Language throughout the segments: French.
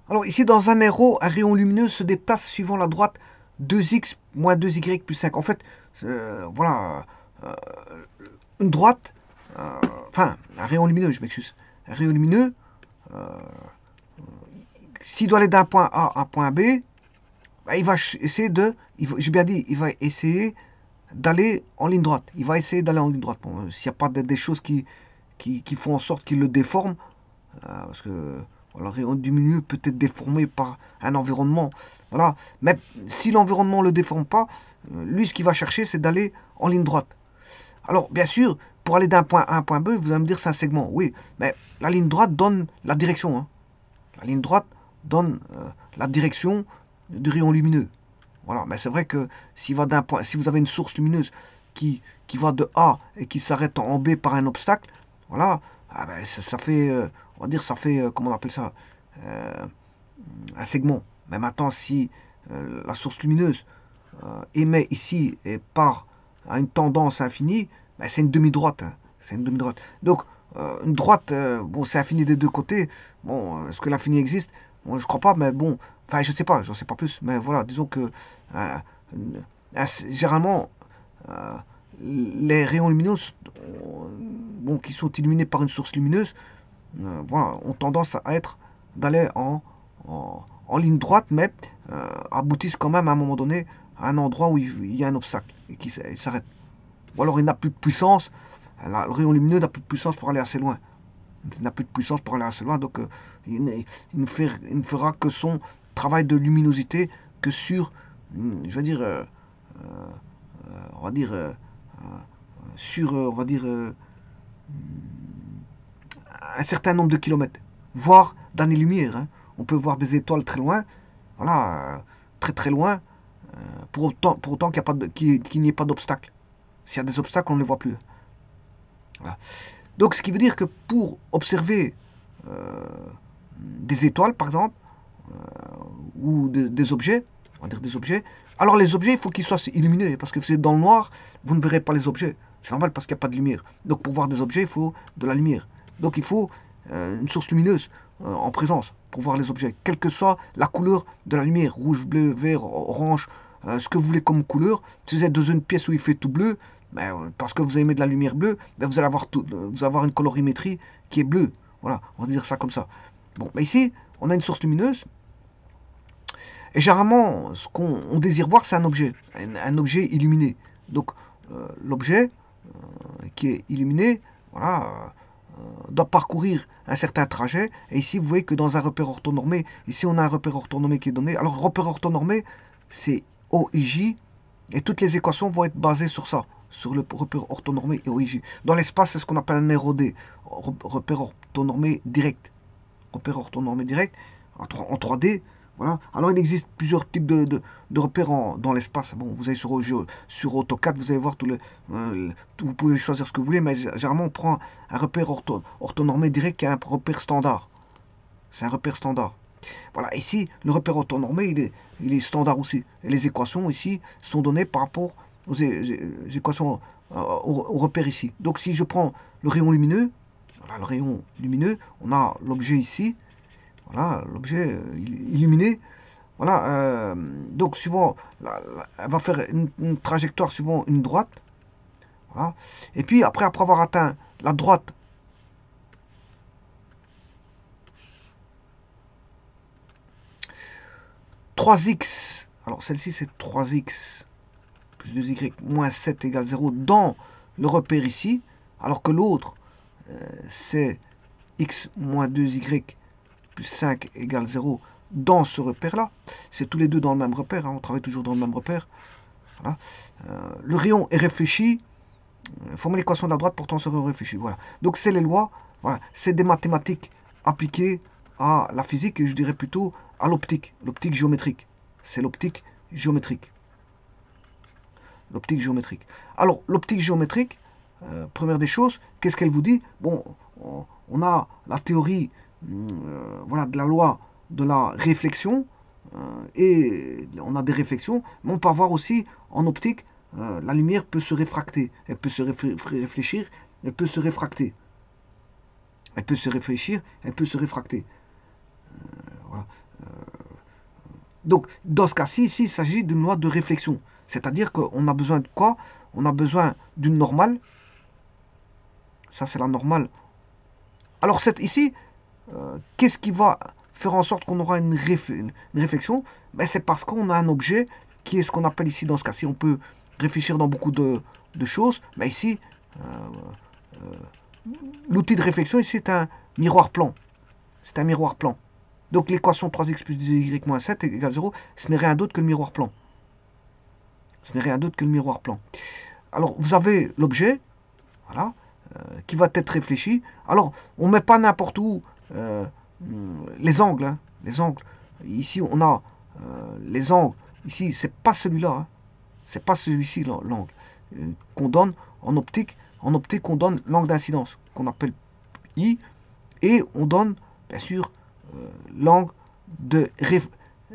Alors ici, dans un arrow, un rayon lumineux se déplace suivant la droite 2x moins 2y plus 5. En fait, voilà, euh, une droite, enfin, un rayon lumineux, je m'excuse. Un rayon lumineux, s'il doit aller d'un point A à un point B, bah, il va essayer de, j'ai bien dit, il va essayer d'aller en ligne droite. Il va essayer d'aller en ligne droite. Bon, s'il n'y a pas des choses qui font en sorte qu'il le déforme, parce que voilà, le rayon du milieu peut être déformé par un environnement. Voilà. Mais si l'environnement ne le déforme pas, lui, ce qu'il va chercher, c'est d'aller en ligne droite. Alors, bien sûr, pour aller d'un point A à un point B, vous allez me dire c'est un segment. Oui, mais la ligne droite donne la direction. Hein. La ligne droite donne la direction du rayon lumineux. Voilà, mais c'est vrai que si vous avez une source lumineuse qui va de A et qui s'arrête en B par un obstacle, voilà, ah ben, ça fait, on va dire, ça fait, comment on appelle ça, euh, un segment. Mais maintenant, si la source lumineuse émet ici et part à une tendance infinie, ben, c'est une demi-droite. Hein. C'est une demi-droite. Donc, une droite, bon, c'est infini des deux côtés. Bon, est-ce que l'infini existe? Bon, je crois pas, mais bon, enfin, je sais pas, j'en sais pas plus. Mais voilà, disons que euh, généralement, euh, les rayons lumineux, bon, qui sont illuminés par une source lumineuse, voilà, ont tendance à être d'aller en ligne droite, mais aboutissent quand même à un moment donné à un endroit où il y a un obstacle et qui s'arrête. Ou alors il n'a plus de puissance, le rayon lumineux n'a plus de puissance pour aller assez loin. Il n'a plus de puissance pour aller assez loin, donc il ne fera que son travail de luminosité que sur, je veux dire, on va dire, sur, on va dire, un certain nombre de kilomètres, voire d'années-lumière. Hein. On peut voir des étoiles très loin, voilà, très très loin, pour autant qu'il n'y ait pas d'obstacle. S'il y a des obstacles, on ne les voit plus. Voilà. Donc, ce qui veut dire que pour observer euh, des étoiles, par exemple, ou des objets, on va dire des objets, alors les objets, il faut qu'ils soient illuminés, parce que si c'est dans le noir, vous ne verrez pas les objets. C'est normal parce qu'il n'y a pas de lumière. Donc, pour voir des objets, il faut de la lumière. Donc, il faut une source lumineuse en présence pour voir les objets, quelle que soit la couleur de la lumière, rouge, bleu, vert, orange, ce que vous voulez comme couleur. Si vous êtes dans une pièce où il fait tout bleu, ben, parce que vous avez mis de la lumière bleue, ben, vous allez avoir une colorimétrie qui est bleue. Voilà, on va dire ça comme ça. Bon, ben ici, on a une source lumineuse. Et généralement, ce qu'on désire voir, c'est un objet illuminé. Donc, l'objet qui est illuminé, voilà, doit parcourir un certain trajet. Et ici, vous voyez que dans un repère orthonormé, ici, on a un repère orthonormé qui est donné. Alors, repère orthonormé, c'est O et J, et toutes les équations vont être basées sur ça, sur le repère orthonormé et O et J. Dans l'espace, c'est ce qu'on appelle un ROD, repère orthonormé direct. Repère orthonormé direct, en 3D, voilà. Alors il existe plusieurs types de repères dans l'espace. Bon, vous allez sur AutoCAD, vous allez voir vous pouvez choisir ce que vous voulez, mais généralement on prend un repère orthonormé direct qui est un repère standard. C'est un repère standard. Voilà, ici, le repère orthonormé, il est standard aussi. Et les équations ici sont données par rapport aux équations, au repère ici. Donc si je prends le rayon lumineux, voilà, le rayon lumineux, on a l'objet ici, voilà, l'objet illuminé. Voilà, donc suivant, elle va faire une trajectoire suivant une droite. Voilà. Et puis après avoir atteint la droite, 3x, alors celle-ci c'est 3x plus 2y moins 7 égale 0 dans le repère ici, alors que l'autre c'est x moins 2y plus 5 égale 0 dans ce repère-là. C'est tous les deux dans le même repère, hein, on travaille toujours dans le même repère. Voilà. Le rayon est réfléchi, former l'équation de la droite portant sur le rayon réfléchi. Voilà. Donc c'est les lois, voilà. C'est des mathématiques appliquées à la physique et je dirais plutôt à l'optique, l'optique géométrique. C'est l'optique géométrique. L'optique géométrique. Alors, l'optique géométrique, première des choses, qu'est-ce qu'elle vous dit? Bon, on a la théorie voilà, de la loi de la réflexion, et on a des réflexions, mais on peut avoir aussi en optique, la lumière peut se réfracter, elle peut se réfléchir, elle peut se réfracter. Elle peut se réfléchir, elle peut se réfracter. Voilà. Donc, dans ce cas-ci, ici, il s'agit d'une loi de réflexion. C'est-à-dire qu'on a besoin de quoi? On a besoin d'une normale. Ça, c'est la normale. Alors, ici, qu'est-ce qui va faire en sorte qu'on aura une réflexion? Ben, c'est parce qu'on a un objet qui est ce qu'on appelle ici, dans ce cas-ci, on peut réfléchir dans beaucoup de choses. Mais ici, l'outil de réflexion, ici, c'est un miroir plan. C'est un miroir plan. Donc l'équation 3x plus 2y moins 7 égale 0, ce n'est rien d'autre que le miroir plan. Ce n'est rien d'autre que le miroir plan. Alors vous avez l'objet, voilà, qui va être réfléchi. Alors on ne met pas n'importe où les angles. Hein, les angles. Ici on a les angles. Ici c'est pas celui-là. Hein, c'est pas celui-ci l'angle qu'on donne en optique. En optique on donne l'angle d'incidence qu'on appelle I et on donne bien sûr l'angle de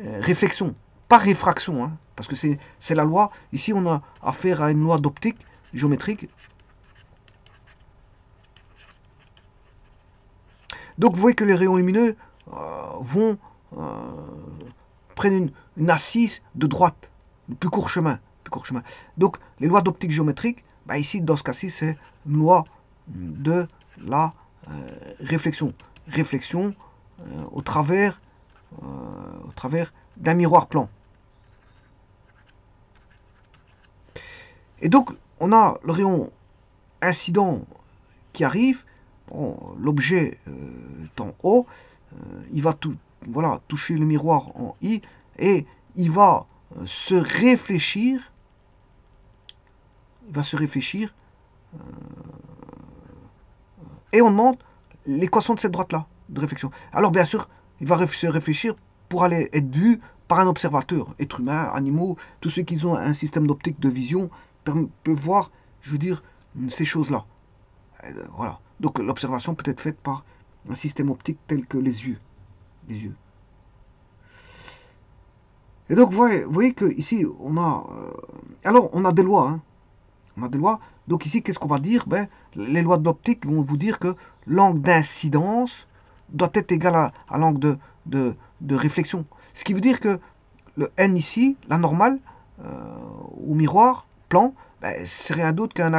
réflexion, pas réfraction, hein, parce que c'est la loi. Ici, on a affaire à une loi d'optique géométrique. Donc, vous voyez que les rayons lumineux vont prendre une assise de droite, le plus court chemin. Donc, les lois d'optique géométrique, bah, ici, dans ce cas-ci, c'est une loi de la réflexion. Réflexion au travers d'un miroir plan. Et donc, on a le rayon incident qui arrive. Bon, l'objet est en haut. Il va toucher le miroir en I et il va se réfléchir. Et on demande l'équation de cette droite-là, de réflexion. Alors, bien sûr, il va se réfléchir pour aller être vu par un observateur, être humain, animaux, tous ceux qui ont un système d'optique de vision peuvent voir, je veux dire, ces choses-là. Voilà. Donc l'observation peut être faite par un système optique tel que les yeux. Et donc vous voyez que ici on a, alors on a des lois. Hein. On a des lois. Donc ici qu'est-ce qu'on va dire? Ben, les lois de l'optique vont vous dire que l'angle d'incidence doit être égal à l'angle de réflexion. Ce qui veut dire que le n ici, la normale, au miroir, plan, ben, c'est rien d'autre qu'un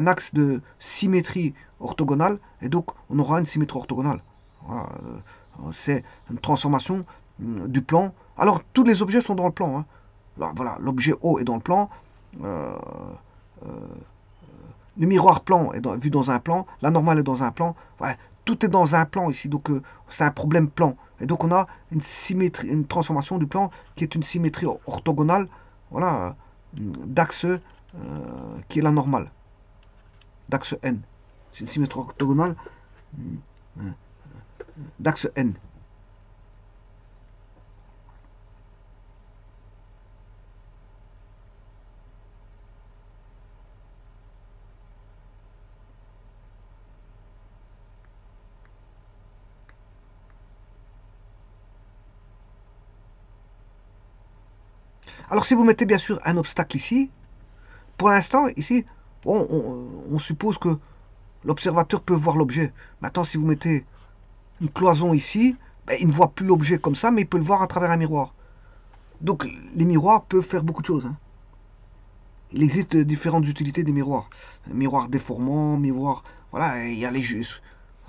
axe de symétrie orthogonale, et donc on aura une symétrie orthogonale. Voilà, c'est une transformation du plan. Alors tous les objets sont dans le plan. Hein. Alors, voilà, l'objet O est dans le plan. Le miroir plan est vu dans un plan. La normale est dans un plan. Voilà, tout est dans un plan ici. Donc c'est un problème plan. Et donc on a une symétrie, une transformation du plan qui est une symétrie orthogonale. Voilà, d'axe qui est la normale. D'axe n. C'est une symétrie orthogonale d'axe n. Alors si vous mettez bien sûr un obstacle ici, pour l'instant ici, on suppose que l'observateur peut voir l'objet. Maintenant si vous mettez une cloison ici, ben, il ne voit plus l'objet comme ça, mais il peut le voir à travers un miroir. Donc les miroirs peuvent faire beaucoup de choses. Hein. Il existe différentes utilités des miroirs. Miroir déformant, miroir... Voilà, il y a les...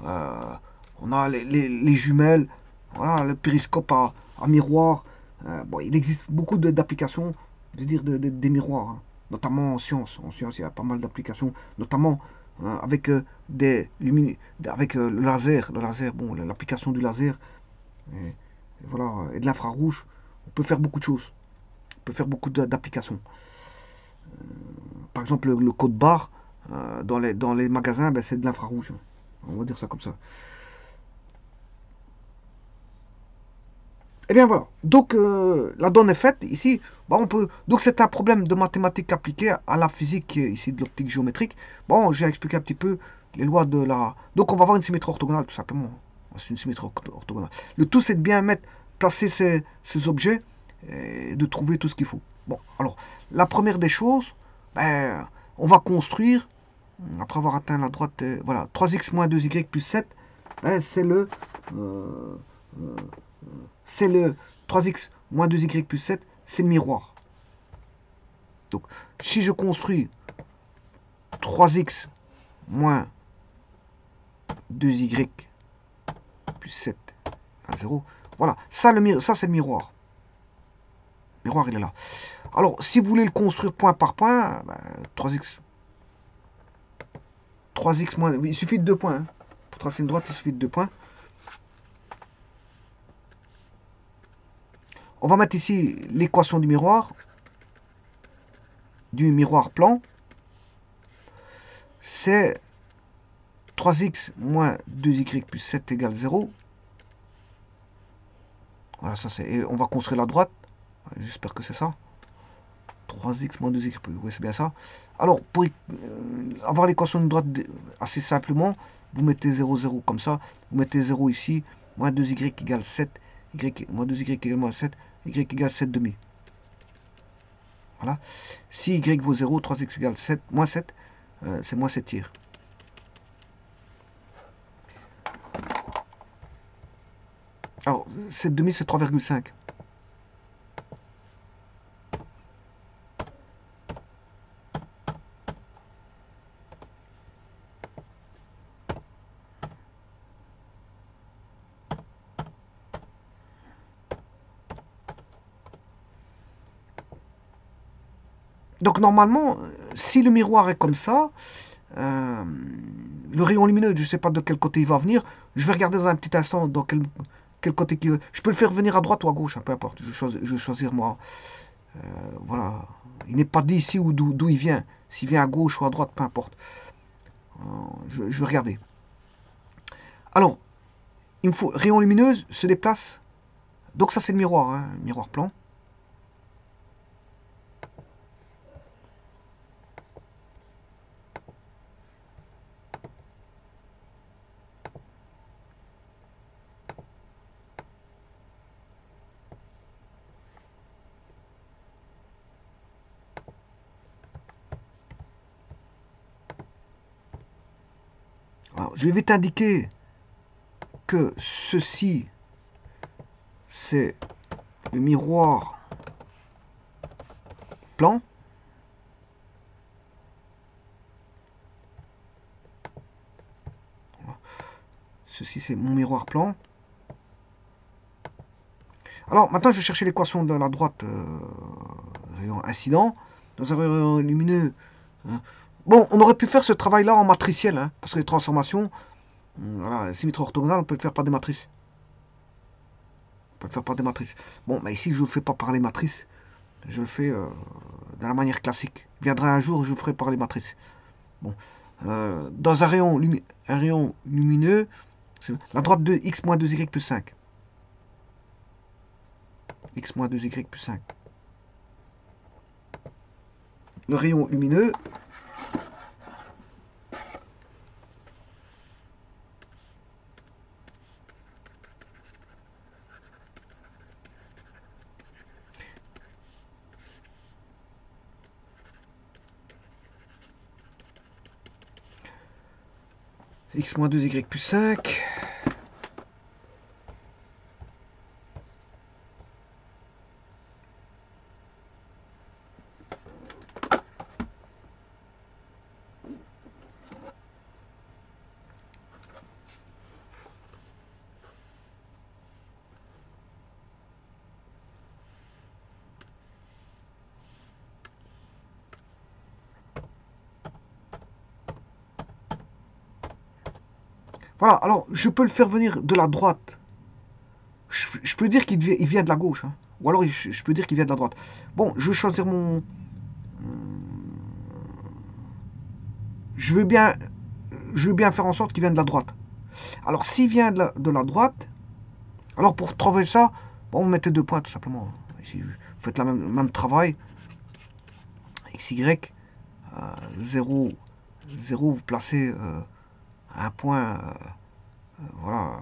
on a les jumelles, voilà, le périscope à miroir. Bon, il existe beaucoup d'applications, je veux dire, des miroirs, hein. Notamment en sciences. En sciences, il y a pas mal d'applications, notamment avec avec le laser. Le laser, bon, l'application du laser, et voilà, et de l'infrarouge. On peut faire beaucoup de choses. On peut faire beaucoup d'applications. Par exemple, le code barre dans les magasins, ben, c'est de l'infrarouge. On va dire ça comme ça. Et bien voilà. Donc la donne est faite ici. Bon, on peut. Donc c'est un problème de mathématiques appliquées à la physique ici de l'optique géométrique. Bon, j'ai expliqué un petit peu les lois de la. Donc on va avoir une symétrie orthogonale tout simplement. C'est une symétrie orthogonale. Le tout c'est de bien placer ces objets et de trouver tout ce qu'il faut. Bon, alors la première des choses, ben, on va construire après avoir atteint la droite. Voilà, 3x moins 2y plus 7. Ben, c'est le 3x moins 2y plus 7, c'est le miroir. Donc, si je construis 3x moins 2y plus 7 à 0, voilà, ça, ça c'est le miroir. Le miroir, il est là. Alors, si vous voulez le construire point par point, ben, 3x moins... Il suffit de 2 points. Hein. Pour tracer une droite, il suffit de 2 points. On va mettre ici l'équation du miroir plan. C'est 3x moins 2y plus 7 égale 0. Voilà, ça c'est... Et on va construire la droite. J'espère que c'est ça. 3x moins 2y plus... Oui, c'est bien ça. Alors, pour avoir l'équation de droite assez simplement, vous mettez 0, 0 comme ça. Vous mettez 0 ici. Moins 2y égale 7. Moins 2y égale moins 7. Y égale 7 demi. Voilà. Si y vaut 0, 3x égale 7, moins 7, c'est moins 7 tiers. Alors, 7 demi, c'est 3,5. Donc, normalement, si le miroir est comme ça, le rayon lumineux, je ne sais pas de quel côté il va venir. Je vais regarder dans un petit instant dans quel côté il veut. Je peux le faire venir à droite ou à gauche, hein, peu importe. Je vais choisir moi. Voilà. Il n'est pas dit ici d'où il vient. S'il vient à gauche ou à droite, peu importe. Je vais regarder. Alors, il me faut rayon lumineuse se déplace. Donc ça c'est le miroir, hein, miroir plan. Alors, je vais vite indiquer que ceci, c'est le miroir plan. Ceci, c'est mon miroir plan. Alors, maintenant, je vais chercher l'équation de la droite rayon incident. Dans un rayon lumineux. Hein. Bon, on aurait pu faire ce travail-là en matriciel, hein, parce que les transformations, voilà, symétrie orthogonale, on peut le faire par des matrices. On peut le faire par des matrices. Bon, mais ici, je ne le fais pas par les matrices. Je le fais de la manière classique. Il viendra un jour, je le ferai par les matrices. Bon. Dans un rayon lumineux, la droite de x moins 2y plus 5. X moins 2y plus 5. Le rayon lumineux, x moins 2y plus 5. Voilà, alors je peux le faire venir de la droite. Je peux dire qu'il vient de la gauche. Hein. Ou alors je peux dire qu'il vient de la droite. Bon, je vais choisir mon... Je veux bien faire en sorte qu'il vienne de la droite. Alors s'il vient de la droite, alors pour trouver ça, bon, vous mettez 2 points tout simplement. Ici, vous faites le même travail. XY, 0, 0, vous placez un point, voilà,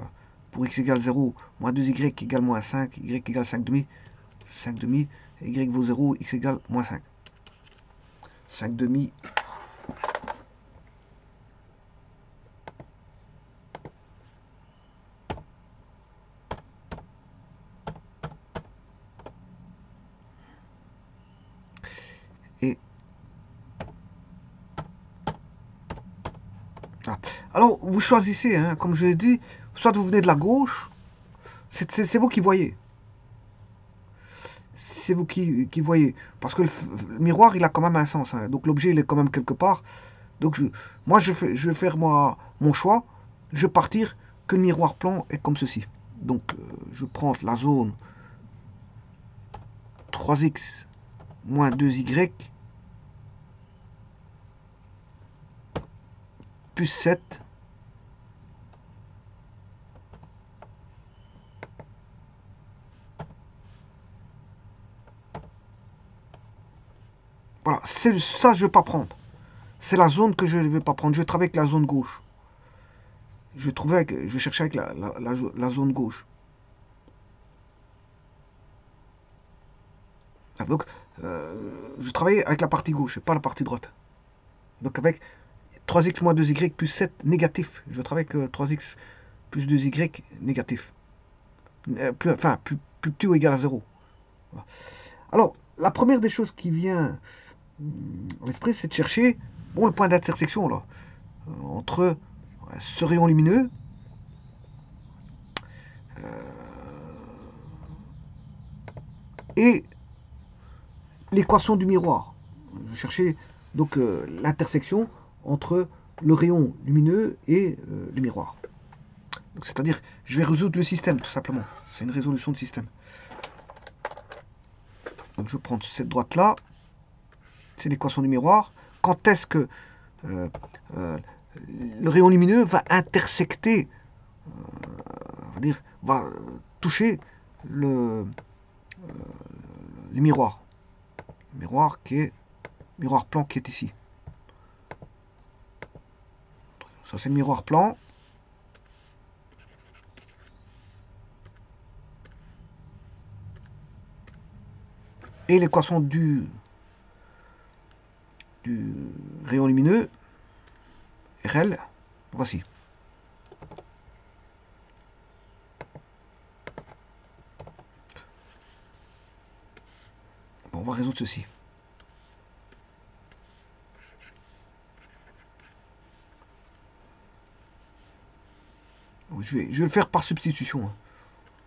pour x égale 0, moins 2y égale moins 5, y égale 5 demi, 5 demi, y vaut 0, x égale moins 5. 5 demi. Alors, vous choisissez, hein, comme je l'ai dit, soit vous venez de la gauche, c'est vous qui voyez. C'est vous qui voyez. Parce que le miroir, il a quand même un sens. Hein. Donc l'objet, il est quand même quelque part. Donc moi, je vais faire mon choix. Je vais partir que le miroir plan est comme ceci. Donc je prends la zone 3x moins 2y plus 7. Voilà, c'est ça je ne vais pas prendre. C'est la zone que je ne vais pas prendre. Je vais travailler avec la zone gauche. Je vais chercher avec la zone gauche. Donc, je travaille avec la partie gauche et pas la partie droite. Donc avec 3x moins 2y plus 7 négatif. Je travaille avec 3x plus 2y négatif. Plus petit ou égal à 0. Voilà. Alors, la première des choses qui vient à l'esprit, c'est de chercher le point d'intersection là, entre ce rayon lumineux et l'équation du miroir. Je cherchais donc l'intersection entre le rayon lumineux et le miroir. C'est-à-dire, je vais résoudre le système, tout simplement. C'est une résolution de système. Donc je prends cette droite-là, c'est l'équation du miroir. Quand est-ce que le rayon lumineux va intersecter, va toucher le miroir. Le miroir plan qui est ici. Ça c'est le miroir plan. Et l'équation du rayon lumineux, RL, voici. Bon, on va résoudre ceci. Je vais le faire par substitution.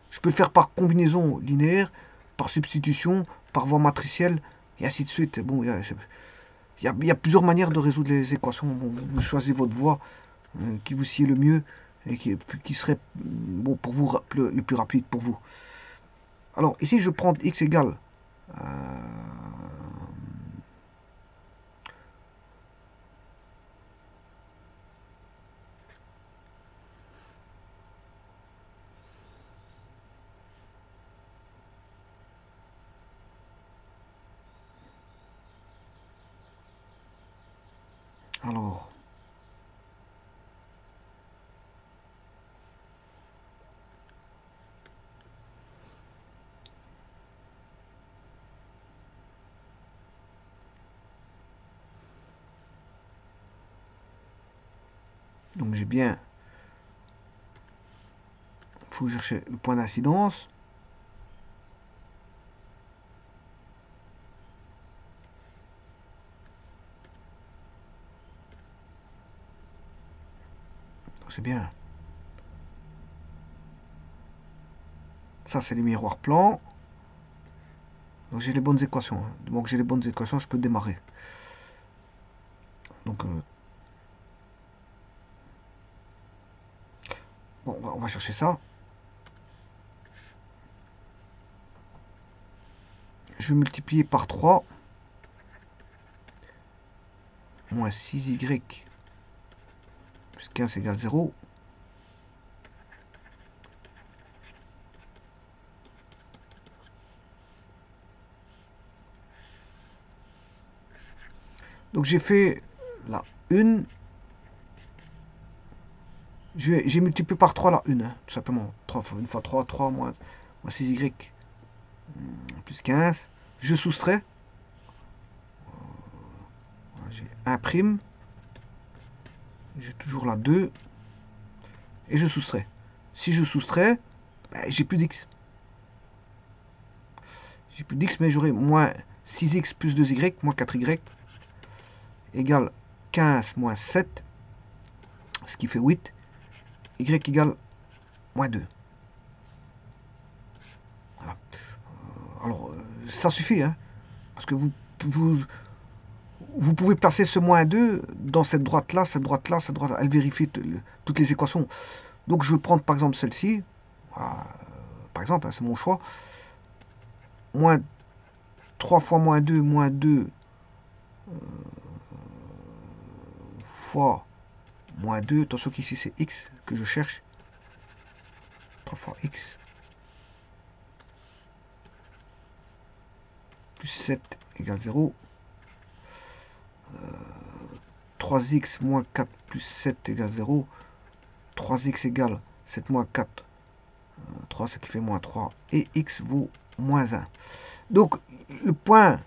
Je peux le faire par combinaison linéaire, par substitution, par voie matricielle, et ainsi de suite. Bon, il y a plusieurs manières de résoudre les équations. Bon, vous choisissez votre voie qui vous sied le mieux et qui serait bon pour vous le plus rapide pour vous. Alors ici, je prends x égale alors donc j'ai bien, il faut chercher le point d'incidence. C'est bien. Ça, c'est les miroirs plans. Donc j'ai les bonnes équations. Donc j'ai les bonnes équations, je peux démarrer. Donc bon, on va chercher ça. Je vais multiplier par 3. Moins 6y plus 15 égale 0. Donc j'ai fait la 1. J'ai multiplié par 3 la 1, tout simplement. 3 fois 1 fois 3, 3 moins 6y plus 15. Je soustrais. J'ai 1 prime. J'ai toujours la 2. Et je soustrais. Si je soustrais, ben, j'ai plus d'x. J'ai plus d'x, mais j'aurai moins 6x plus 2y, moins 4y, égale 15 moins 7. ce qui fait 8, y égale moins 2. Voilà. Alors, ça suffit, hein, parce que vous pouvez placer ce moins 2 dans cette droite-là, cette droite-là, cette droite-là. Elle vérifie toutes les équations. Donc, je vais prendre par exemple celle-ci. Voilà, par exemple, hein, c'est mon choix. Moins 3 fois moins 2 fois moins 2. Attention qu'ici, c'est x que je cherche. 3 fois x. Plus 7 égale 0. 3x moins 4 plus 7 égale 0. 3x égale 7 moins 4. 3, ce qui fait moins 3. Et x vaut moins 1. Donc, le point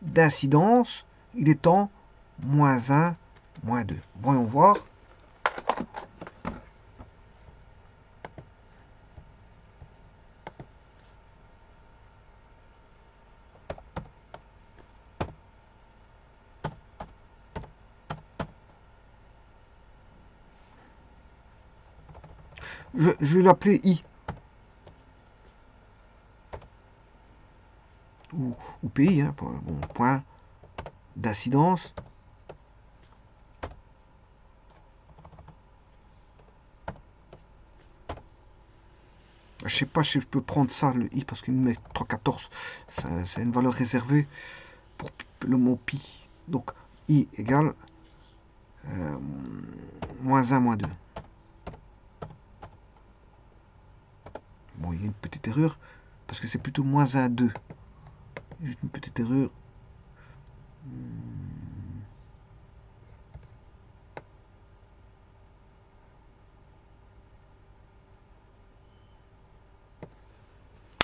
d'incidence, il est en moins 1, moins 2. Voyons voir. Je vais l'appeler I. Ou PI, hein, bon, point d'incidence. Je sais pas si je peux prendre ça, le I, parce qu'il me met 314. C'est une valeur réservée pour le mot pi. Donc, I égale moins 1, moins 2. Bon, il y a une petite erreur, parce que c'est plutôt moins 1, 2. Juste une petite erreur.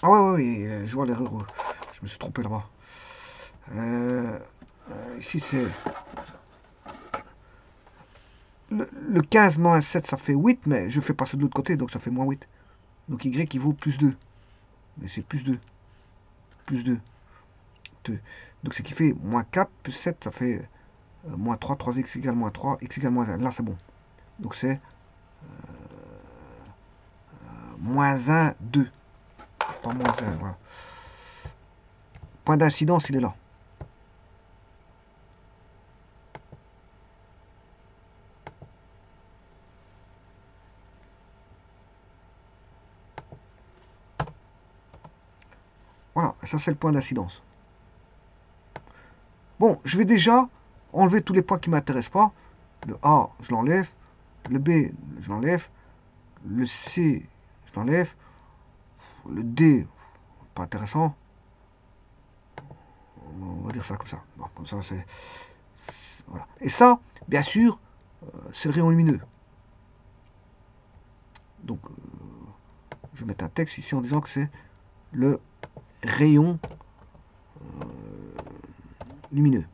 Ah ouais, je vois l'erreur. Je me suis trompé là-bas. Ici, c'est... Le 15 moins 7, ça fait 8, mais je fais passer de l'autre côté, donc ça fait moins 8. Donc y qui vaut plus 2. Mais c'est plus 2. Plus 2. 2. Donc ce qui fait moins 4 plus 7, ça fait moins 3. 3x égale moins 3. X égale moins 1. Là, c'est bon. Donc c'est moins 1, 2. Pas moins 1, voilà. Point d'incidence, il est là. Voilà, ça c'est le point d'incidence. Bon, je vais déjà enlever tous les points qui ne m'intéressent pas. Le A, je l'enlève. Le B, je l'enlève. Le C, je l'enlève. Le D, pas intéressant. On va dire ça comme ça. Bon, comme ça, c'est... Voilà. Et ça, bien sûr, c'est le rayon lumineux. Donc, je vais mettre un texte ici en disant que c'est le rayon lumineux.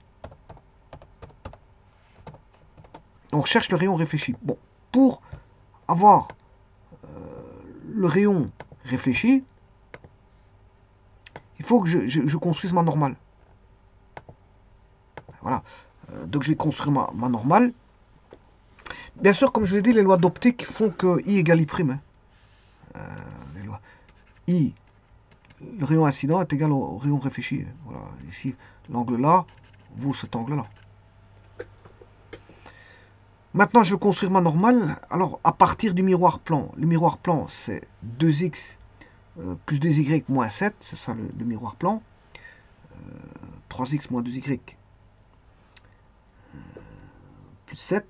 On recherche le rayon réfléchi. Bon, pour avoir le rayon réfléchi, il faut que je construise ma normale. Voilà. Donc je vais construire ma normale. Bien sûr, comme je l'ai dit, les lois d'optique font que I égale I'. Hein. Les lois. I, le rayon incident est égal au rayon réfléchi. Voilà. Ici, l'angle là vaut cet angle là. Maintenant, je vais construire ma normale. Alors, à partir du miroir plan. Le miroir plan, c'est 2x plus 2y moins 7. C'est ça le miroir plan. 3x moins 2y plus 7.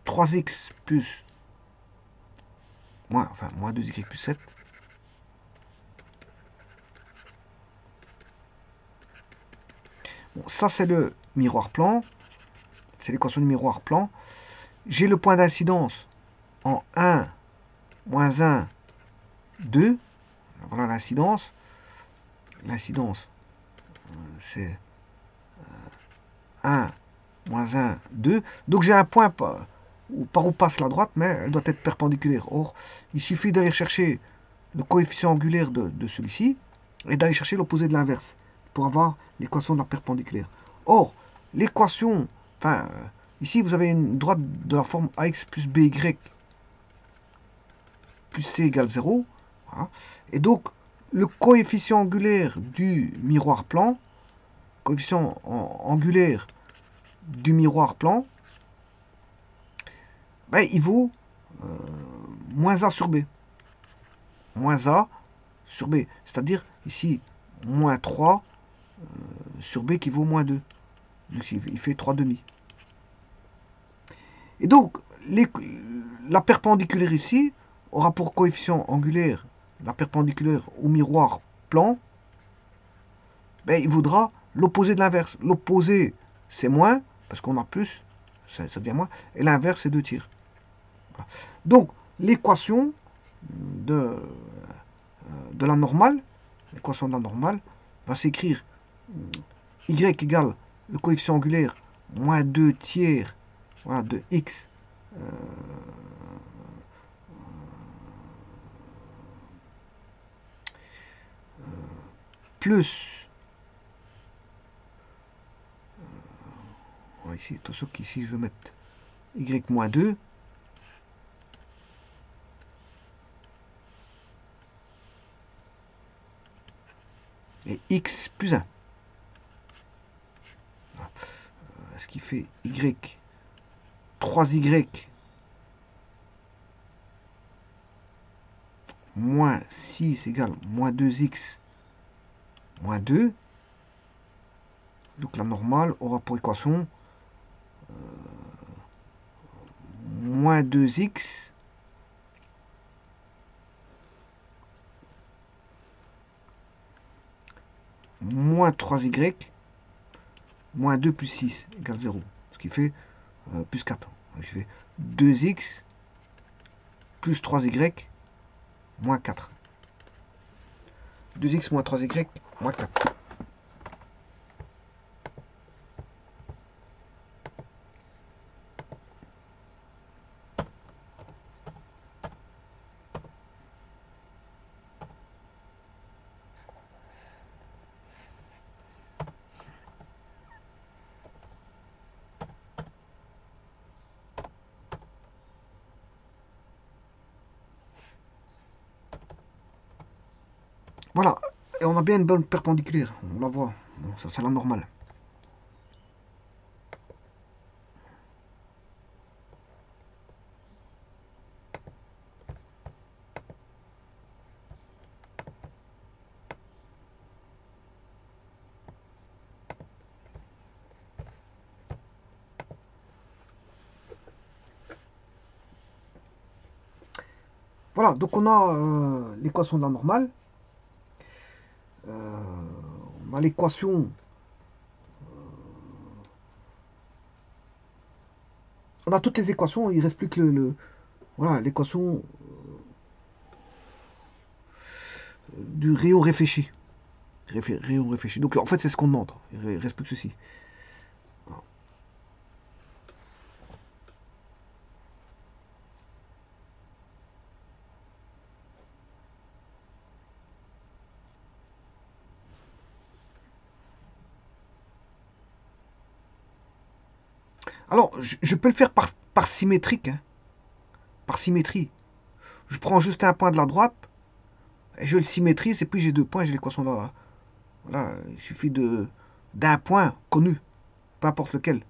« 3x plus moins 2y plus 7. Bon, ça c'est le miroir plan. C'est l'équation du miroir plan. J'ai le point d'incidence en 1, moins 1, 2. Voilà l'incidence. L'incidence, c'est 1, moins 1, 2. Donc j'ai un point par où passe la droite, mais elle doit être perpendiculaire. Or, il suffit d'aller chercher le coefficient angulaire de celui-ci et d'aller chercher l'opposé de l'inverse pour avoir l'équation de la perpendiculaire. Or, l'équation, enfin, ici vous avez une droite de la forme ax plus by plus c égale 0. Voilà. Et donc, le coefficient angulaire du miroir plan, coefficient angulaire du miroir plan, ben, il vaut moins a sur b. Moins a sur b. C'est-à-dire, ici, moins 3 sur b qui vaut moins 2. Donc, il fait 3 demi. Et donc, la perpendiculaire ici aura pour coefficient angulaire la perpendiculaire au miroir plan, ben, il vaudra l'opposé de l'inverse. L'opposé, c'est moins, parce qu'on a plus, ça devient moins, et l'inverse, c'est 2 tiers. Voilà. Donc, l'équation de la normale, l'équation de la normale, va s'écrire y égale le coefficient angulaire moins 2 tiers, voilà, de x plus ici, attention qu'ici je vais mettre y moins 2 et x plus 1. Voilà. Ce qui fait y 3y moins 6 égale moins 2x moins 2. Donc la normale aura pour équation moins 2x moins 3y moins 2 plus 6 égale 0. Ce qui fait plus 4. Ce qui fait 2x plus 3y moins 4. 2x moins 3y moins 4. Voilà, et on a bien une bonne perpendiculaire, on la voit, bon, ça c'est la normale. Voilà, donc on a l'équation de la normale, on a l'équation, on a toutes les équations, il ne reste plus que voilà, l'équation du rayon réfléchi. Rayon réfléchi. Donc en fait c'est ce qu'on demande, il ne reste plus que ceci. Voilà. Alors, je peux le faire par symétrique, hein, par symétrie. Je prends juste un point de la droite, et je le symétrise, et puis j'ai 2 points, j'ai l'équation là. Voilà, il suffit d'un point connu, peu importe lequel.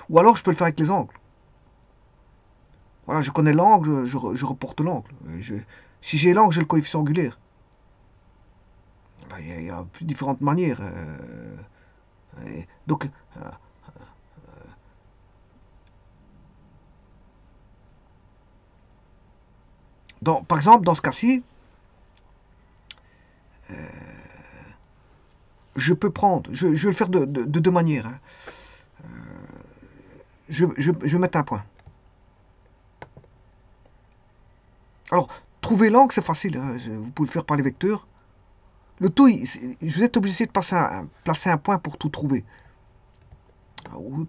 Ou alors je peux le faire avec les angles. Voilà, je connais l'angle, je reporte l'angle. Si j'ai l'angle, j'ai le coefficient angulaire. Il y a différentes manières. Donc, par exemple, dans ce cas-ci, je peux prendre, je vais le faire de 2 manières. Hein. Je vais mettre un point. Alors, trouver l'angle, c'est facile. Hein. Vous pouvez le faire par les vecteurs. Le tout, vous êtes obligé de placer un point pour tout trouver.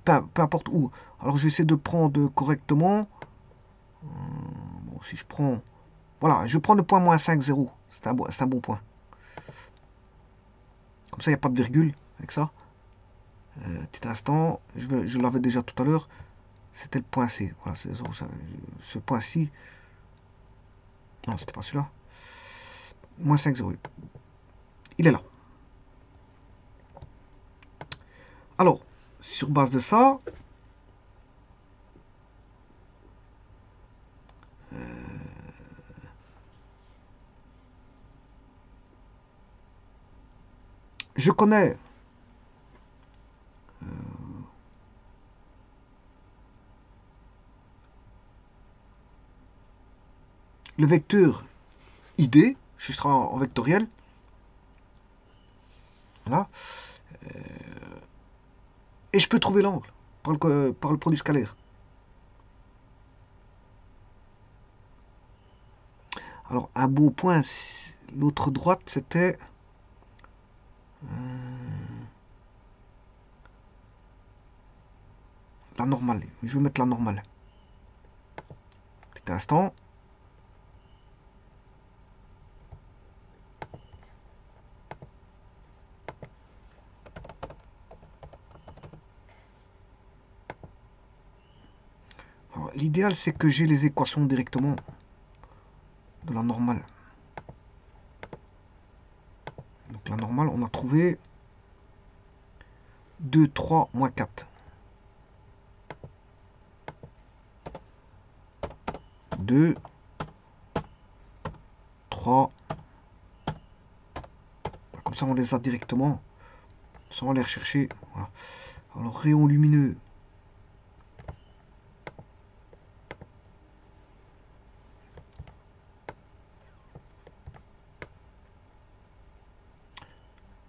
Peu importe où. Alors, je vais essayer de prendre correctement. Bon, si je prends... Voilà, je prends le point moins 5, 0. C'est un bon point. Comme ça, il n'y a pas de virgule avec ça. Petit instant, je l'avais déjà tout à l'heure. C'était le point C. Voilà, c'est ce point-ci. Non, c'était pas celui-là. Moins 5, 0. Il est là. Alors, sur base de ça, je connais le vecteur ID, je serai en vectoriel. Voilà. Et je peux trouver l'angle par le produit scalaire. Alors, un beau point, l'autre droite, c'était la normale. Je vais mettre la normale. Petit instant. L'idéal, c'est que j'ai les équations directement de la normale. Donc la normale, on a trouvé 2, 3, moins 4. 2, 3. Comme ça, on les a directement sans aller rechercher. Voilà. Alors, rayon lumineux.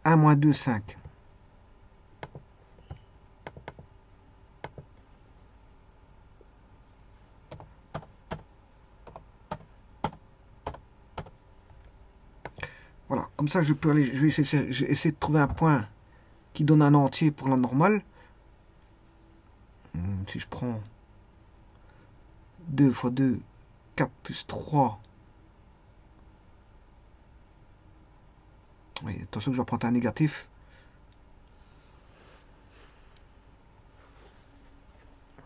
Un moins 2, 5. Voilà, comme ça je peux aller, je vais essayer de trouver un point qui donne un entier pour la normale. Si je prends 2 fois 2, 4 plus 3. Oui, attention que je vais prendre un négatif.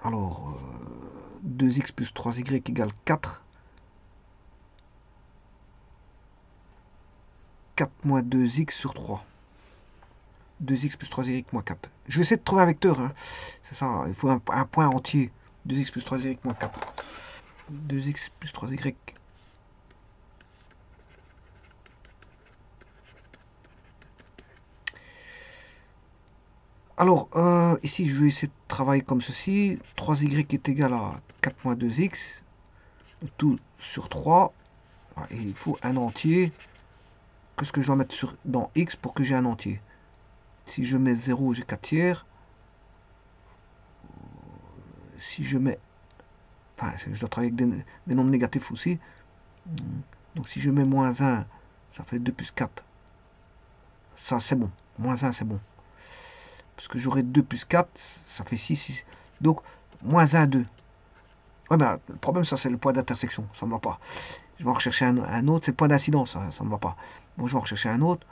Alors, 2x plus 3y égale 4. 4 moins 2x sur 3. 2x plus 3y moins 4. Je vais essayer de trouver un vecteur. Hein. C'est ça, il faut un point entier. 2x plus 3y moins 4. 2x plus 3y. Alors, ici, je vais essayer de travailler comme ceci. 3y est égal à 4 moins 2x. Tout sur 3. Et il faut un entier. Qu'est-ce que je dois mettre dans x pour que j'ai un entier? Si je mets 0, j'ai 4 tiers. Si je mets... Enfin, je dois travailler avec des nombres négatifs aussi. Donc si je mets moins 1, ça fait 2 plus 4. Ça, c'est bon. Moins 1, c'est bon. Parce que j'aurai 2 plus 4, ça fait 6. 6. Donc, moins 1, 2. Ouais, ben, le problème, ça, c'est le point d'intersection. Ça ne va pas. Je vais en rechercher un autre. C'est le point d'incidence. Ça ne va pas. Bon, je vais en rechercher un autre.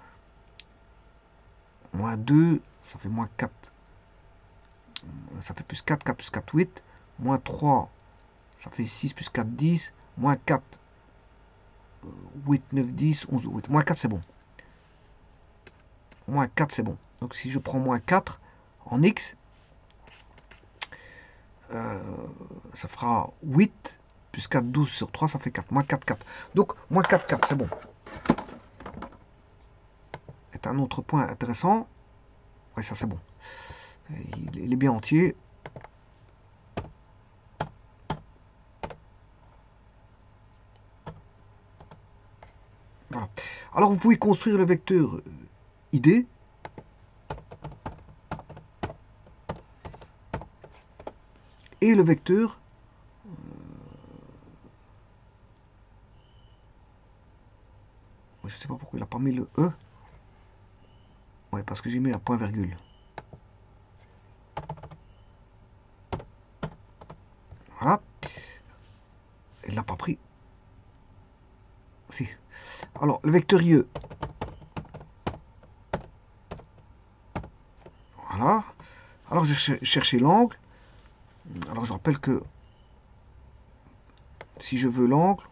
Moins 2, ça fait moins 4. Ça fait plus 4. 4 plus 4, 8. Moins 3, ça fait 6 plus 4, 10. Moins 4, 8, 9, 10, 11, 8. Moins 4, c'est bon. Moins 4, c'est bon. Donc si je prends moins 4 en x, ça fera 8 plus 4, 12 sur 3, ça fait 4. Moins 4, 4. Donc moins 4, 4, c'est bon. C'est un autre point intéressant. Oui, ça c'est bon. Il est bien entier. Voilà. Alors vous pouvez construire le vecteur ID. Et le vecteur je ne sais pas pourquoi il n'a pas mis le E. Ouais, parce que j'ai mis un point virgule. Voilà. Il l'a pas pris. Alors, le vecteur IE. Voilà. Alors, je vais chercher l'angle. Alors, je rappelle que si je veux l'angle,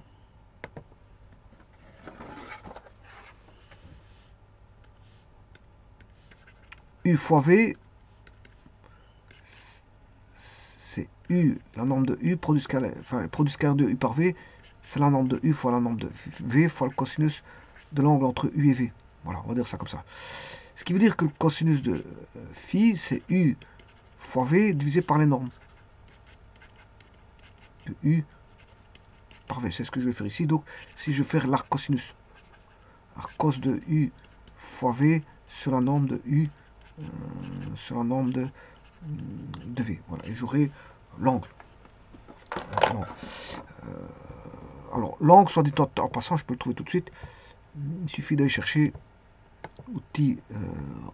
U fois V, c'est U, la norme de U, produit scalaire, enfin, produit scalaire de U par V, c'est la norme de U fois la norme de V fois le cosinus de l'angle entre U et V. Voilà, on va dire ça comme ça. Ce qui veut dire que le cosinus de phi, c'est U fois V divisé par les normes. De U par V, c'est ce que je vais faire ici. Donc, si je vais faire l'arc cosinus, arc cos de U fois V sur la norme de U, sur la norme de V. Voilà, et j'aurai l'angle. Alors, l'angle, soit dit en passant, je peux le trouver tout de suite. Il suffit d'aller chercher outil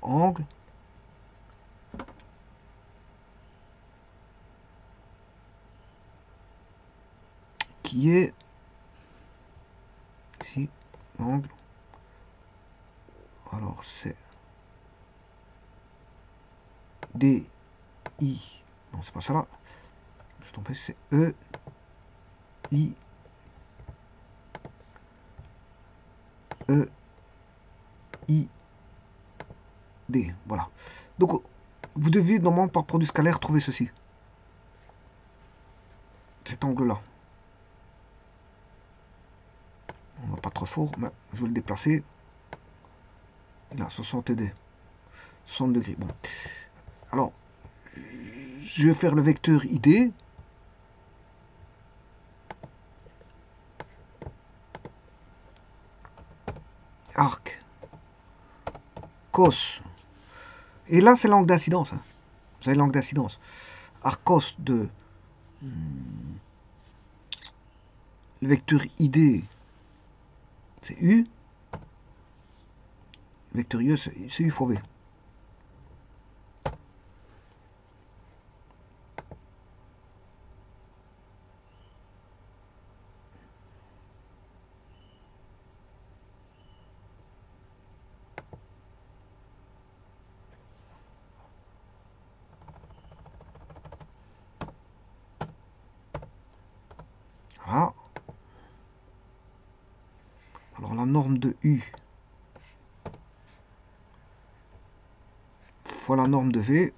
angle. Qui est ici, angle. Alors, c'est DI. Non, c'est pas ça là. Je suis trompé, c'est EI. D. Voilà. Donc, vous devez normalement par produit scalaire trouver ceci. Cet angle-là. On va pas trop fort, mais je vais le déplacer. Là, 60 D. 60 degrés. Bon. Alors, je vais faire le vecteur ID. Arc. Cos. Et là, c'est l'angle d'incidence. Hein. Vous avez l'angle d'incidence. Arc cos de le vecteur ID, c'est U. Le vecteur IE, c'est U fois V. Voilà. Alors la norme de U fois la norme de V.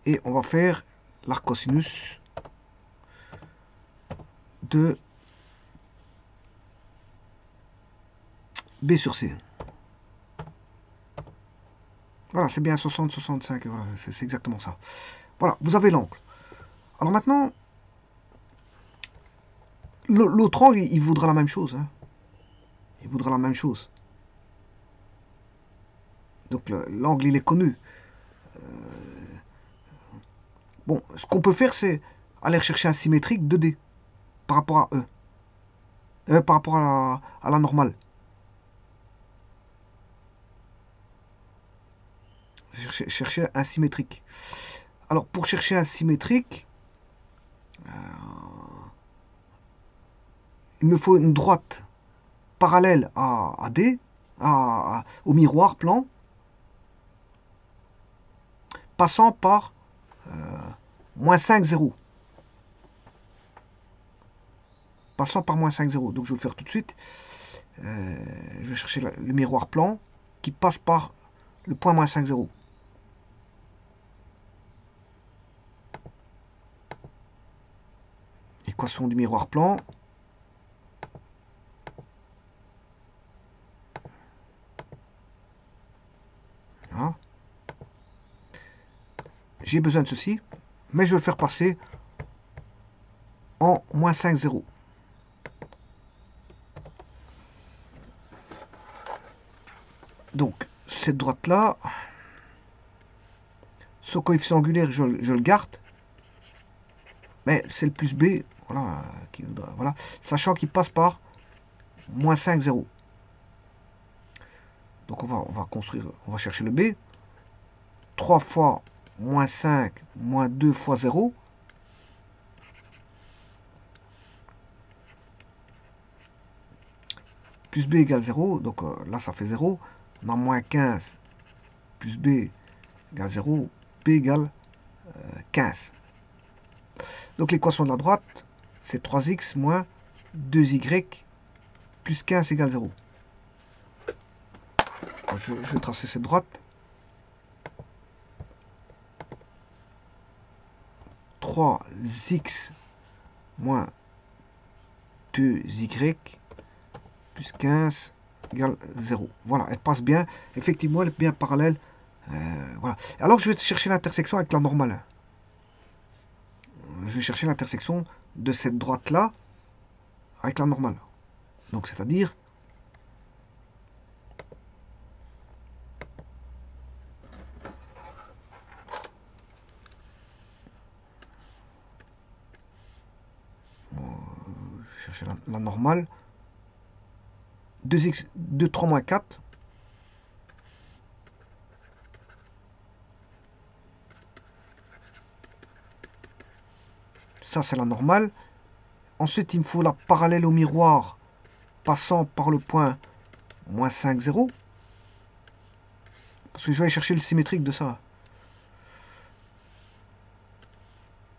Et on va faire l'arc cosinus de B sur C. Voilà, c'est bien 60, 65, voilà, c'est exactement ça. Voilà, vous avez l'angle. Alors maintenant, l'autre angle, il vaudra la même chose. Hein. Il vaudra la même chose. Donc l'angle, il est connu. Bon, ce qu'on peut faire, c'est aller rechercher un symétrique 2D par rapport à E. Par rapport à la normale. Chercher un symétrique. Alors, pour chercher un symétrique, il me faut une droite parallèle à D, au miroir plan, passant par moins 5, 0. Passant par moins 5, 0. Donc, je vais le faire tout de suite. Je vais chercher le miroir plan qui passe par le point moins 5, 0. Équation du miroir plan. Voilà. J'ai besoin de ceci, mais je vais le faire passer en moins 5, 0. Donc, cette droite-là, ce coefficient angulaire, je le garde. Mais c'est le plus B, voilà, voilà, sachant qu'il passe par moins 5, 0. Donc on va construire, on va chercher le B. 3 fois moins 5, moins 2 fois 0. plus b égale 0. Donc là, ça fait 0. On a moins 15 plus b égale 0. B égale 15. Donc l'équation de la droite, c'est 3x moins 2y plus 15 égale 0. Je vais tracer cette droite. 3x moins 2y plus 15 égale 0. Voilà, elle passe bien. Effectivement, elle est bien parallèle. Voilà. Alors, je vais chercher l'intersection avec la normale. Je vais chercher l'intersection de cette droite-là avec la normale. Donc, c'est-à-dire... je vais chercher la normale. 2x, 2, 3 moins 4. Ça, c'est la normale. Ensuite, il me faut la parallèle au miroir passant par le point moins 5, 0. Parce que je vais aller chercher le symétrique de ça.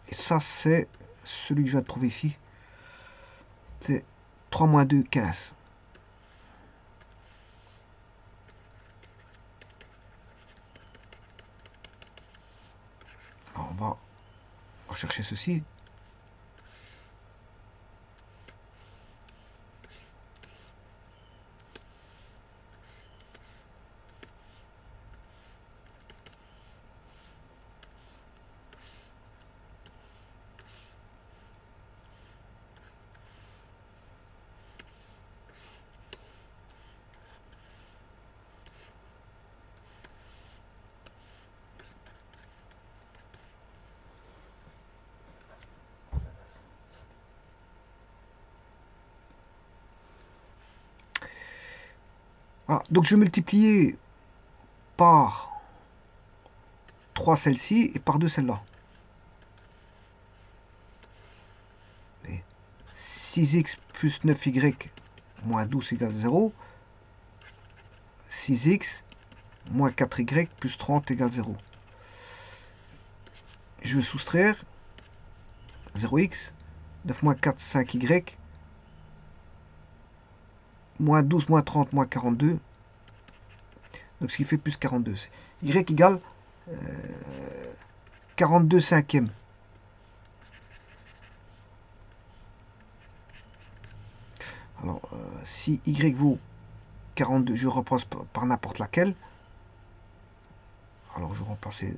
Et ça, c'est celui que je viens de trouver ici. C'est 3 moins 2, 15. Alors, on va rechercher ceci. Voilà. Donc je vais multiplier par 3 celle-ci et par 2 celle-là. 6x plus 9y moins 12 égale 0. 6x moins 4y plus 30 égale 0. Je vais soustraire 0x, 9 moins 4, 5y, moins 12 moins 30 moins 42. Donc ce qui fait plus 42. Y égale 42 cinquièmes. Alors, si y vaut 42, je remplace par n'importe laquelle. Alors, je vais remplacer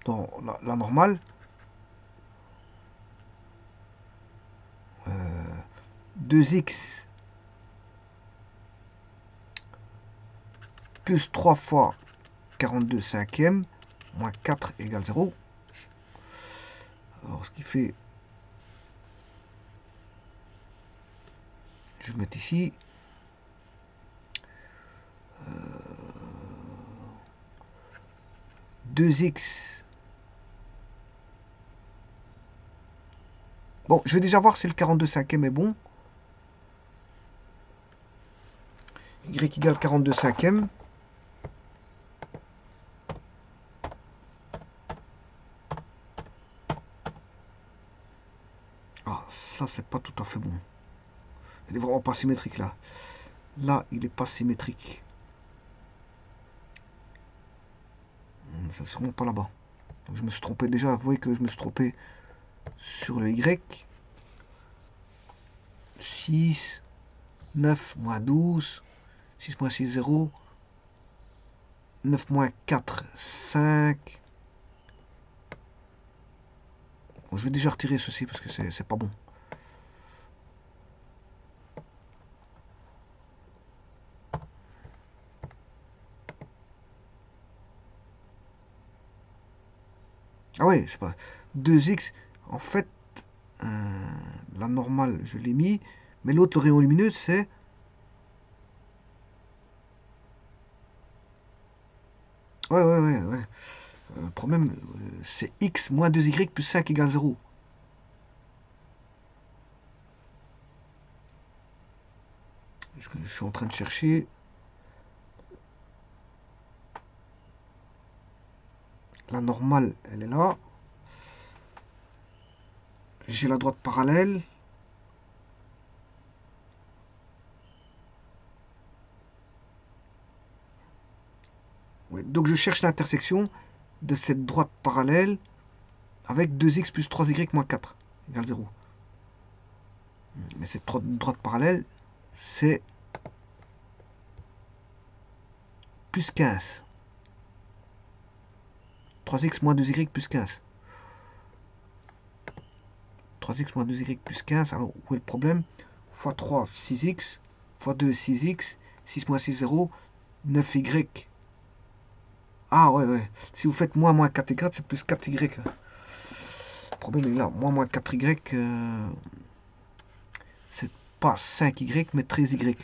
dans la normale. 2x plus 3 fois 42 cinquièmes moins 4 égale 0. Alors, ce qui fait... Je vais mettre ici... 2x. Bon, je vais déjà voir si le 42 cinquième est bon. Y égale 42 cinquième. Ah, ça c'est pas tout à fait bon. Il est vraiment pas symétrique là. Là, il est pas symétrique. C'est sûrement pas là-bas. Je me suis trompé déjà. Vous voyez que je me suis trompé sur le Y. 6, 9, moins 12, 6 moins 6, 0, 9 moins 4, 5. Bon, je vais déjà retirer ceci parce que c'est pas bon. Ah oui, c'est pas... 2x, en fait, la normale, je l'ai mis, mais l'autre, le rayon lumineux, c'est... Ouais. Le problème, c'est x moins 2y plus 5 égale 0. Je suis en train de chercher. La normale, elle est là. J'ai la droite parallèle. Ouais, donc je cherche l'intersection de cette droite parallèle avec 2x plus 3y moins 4 égale 0. Mais cette droite parallèle, c'est plus 15. 3x moins 2y plus 15. 3x moins 2y plus 15. Alors, où est le problème? Fois 3, 6x. Fois 2, 6x. 6 moins 6, 0. 9y. Ah ouais, ouais. Si vous faites moins 4y, c'est plus 4y. Le problème est là. Moins 4y, c'est pas 5y, mais 13y.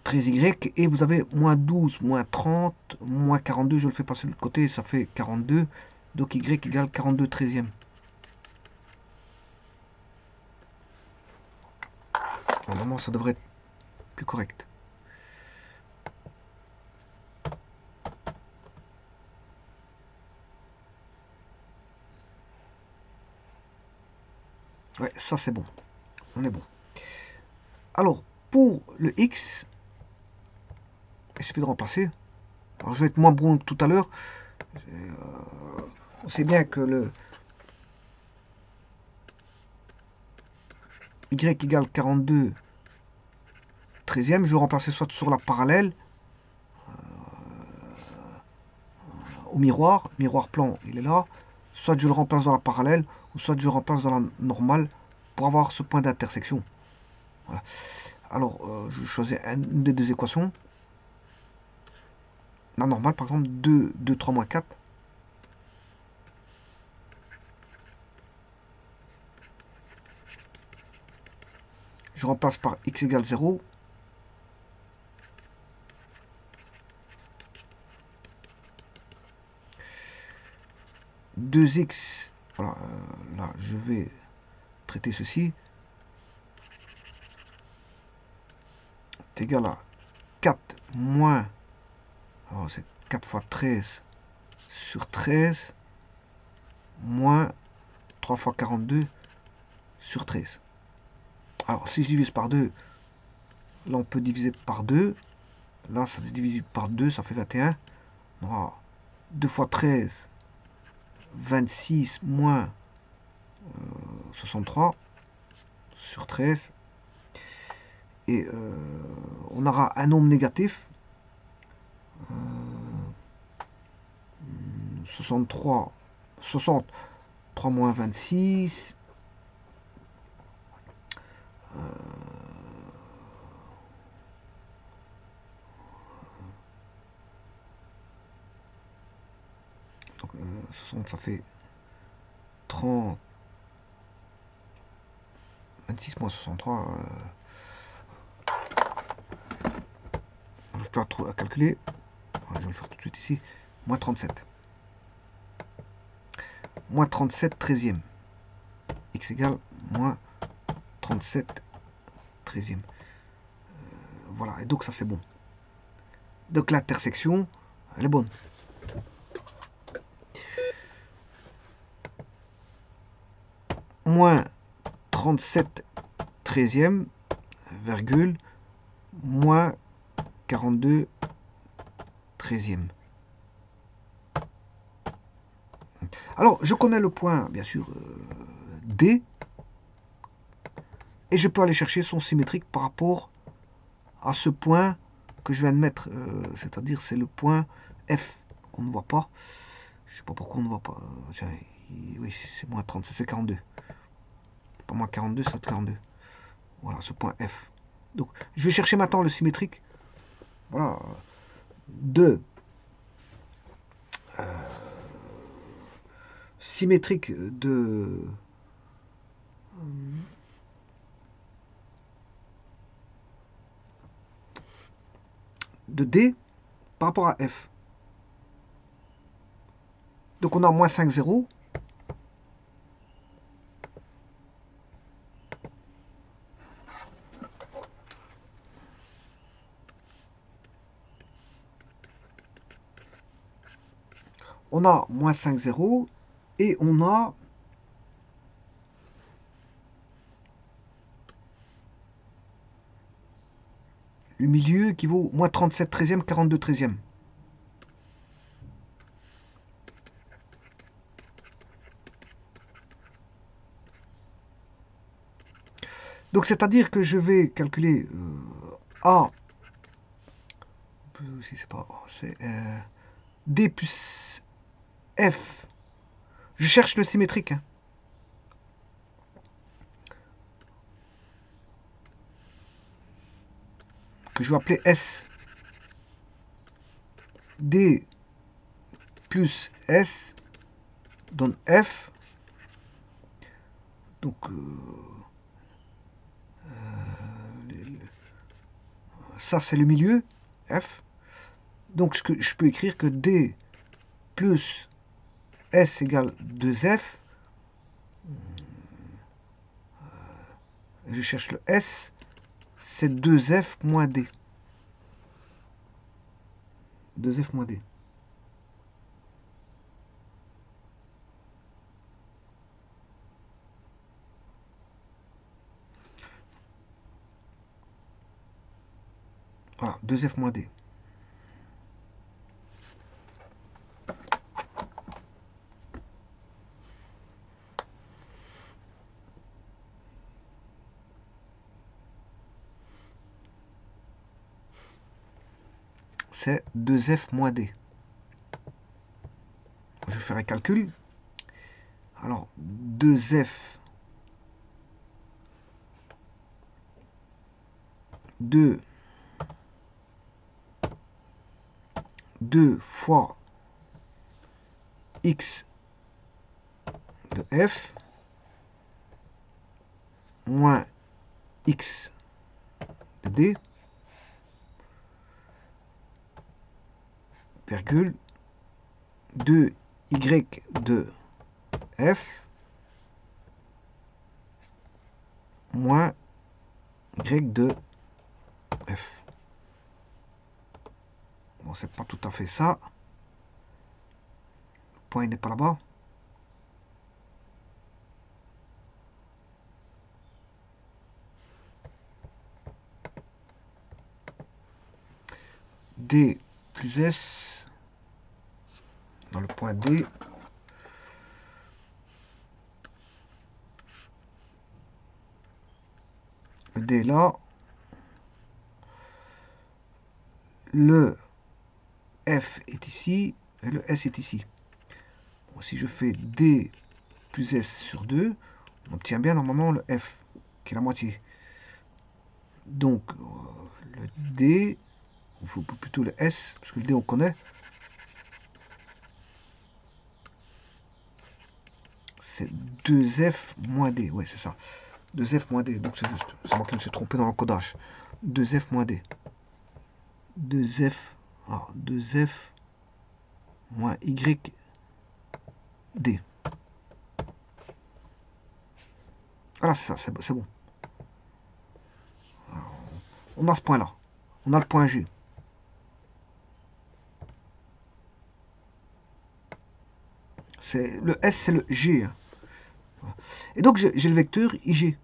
13y, et vous avez moins 12, moins 30, moins 42, je le fais passer de l'autre côté, ça fait 42. Donc y égale 42 13e. Normalement, ça devrait être plus correct. Ouais, ça c'est bon. On est bon. Alors, pour le x, il suffit de remplacer. Alors, je vais être moins bon que tout à l'heure. On sait bien que le y égale 42 13e. Je vais remplacer soit sur la parallèle, au miroir. Miroir plan, il est là. Soit je le remplace dans la parallèle, ou soit je le remplace dans la normale pour avoir ce point d'intersection. Voilà. Alors, je choisis une des deux équations. La normale, par exemple, 2, 3 moins 4. Je remplace par x égale 0. « 2x, voilà, là, je vais traiter ceci. Est égal à 4 moins, alors c'est 4 fois 13 sur 13, moins 3 fois 42 sur 13. Alors, si je divise par 2, là, on peut diviser par 2. Là, ça se divise par 2, ça fait 21. On aura 2 fois 13, 26 moins 63 sur 13. Et on aura un nombre négatif. 63, 60, 3 moins 26. Donc 60, ça fait 30. 26 moins 63. On n'arrive pas à calculer. Je vais le faire tout de suite ici. Moins 37. Moins 37 13e. X égale moins 37 13e. Voilà, et donc ça c'est bon. Donc l'intersection, elle est bonne. Moins 37 13e, virgule, moins 42 13e. Alors, je connais le point, bien sûr, D, et je peux aller chercher son symétrique par rapport à ce point que je viens de mettre, c'est-à-dire c'est le point F, qu'on ne voit pas. Je ne sais pas pourquoi on ne voit pas. Tiens, oui, c'est moins 30, c'est 42. Pas moins 42, c'est 42. Voilà, ce point F. Donc, je vais chercher maintenant le symétrique. Voilà, symétrique de D par rapport à F. Donc on a moins 5, 0. on a moins 5, 0, et on a le milieu qui vaut moins 37 treizième, 42 treizième. Donc c'est-à-dire que je vais calculer A, si c'est pas A, c'est D plus F. Je cherche le symétrique. Hein. Que je vais appeler S. D plus S donne F. Donc ça c'est le milieu, F. Donc je peux écrire que D plus S égale 2F. Je cherche le S. C'est 2F moins D. 2F moins D. Voilà, 2F moins D. C'est 2F moins D. Je vais faire un calcul. Alors, 2F 2 fois X de F moins X de D virgule 2Y de F moins Y de F. Bon, c'est pas tout à fait ça. Le point n'est pas là-bas. D plus S dans le point D. Le D est là. Le F est ici et le S est ici. Bon, si je fais D plus S sur 2, on obtient bien normalement le F, qui est la moitié. Donc, le D, il faut plutôt le S, parce que le D on connaît. C'est 2F moins D, ouais c'est ça. 2F moins D, donc c'est juste. C'est moi qui me suis trompé dans l'encodage. 2F moins D. 2F, alors 2F moins Y D. Voilà, c'est ça, c'est bon. Alors, on a ce point-là. On a le point G. Le S, c'est le G. Hein. Et donc, j'ai le vecteur IG.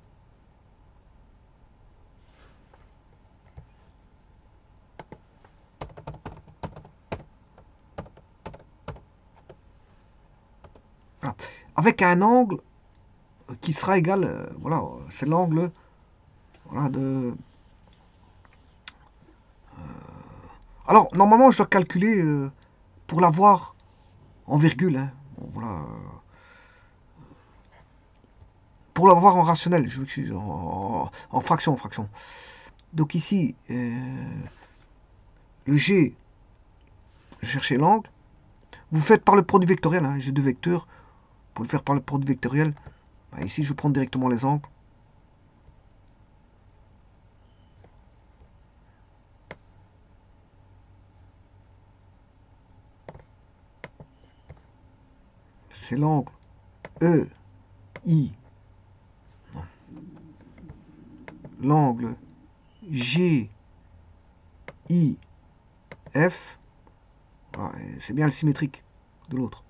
Voilà. Avec un angle qui sera égal, voilà, c'est l'angle voilà, de... Alors, normalement, je dois calculer pour l'avoir en virgule. Hein. Bon, voilà. Pour l'avoir en rationnel, je m'excuse, en fraction, en fraction. Donc ici, le G, je cherchais l'angle. Vous faites par le produit vectoriel, hein, j'ai deux vecteurs. Pour le faire par le produit vectoriel, bah, ici je vais prendre directement les angles. C'est l'angle E, I, l'angle G, I, F. Voilà, c'est bien le symétrique. de l'autre.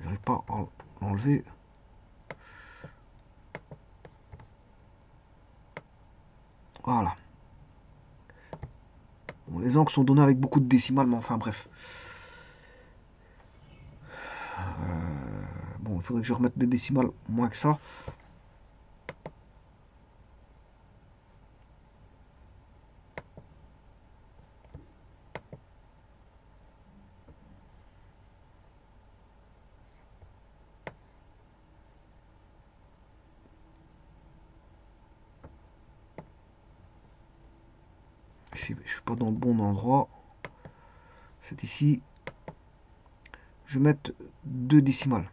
J'arrive pas à l'enlever. Voilà. Bon, les angles sont donnés avec beaucoup de décimales, mais enfin bref. Bon, il faudrait que je remette des décimales moins que ça. Ici, je suis pas dans le bon endroit. C'est ici. Je vais mettre 2 décimales.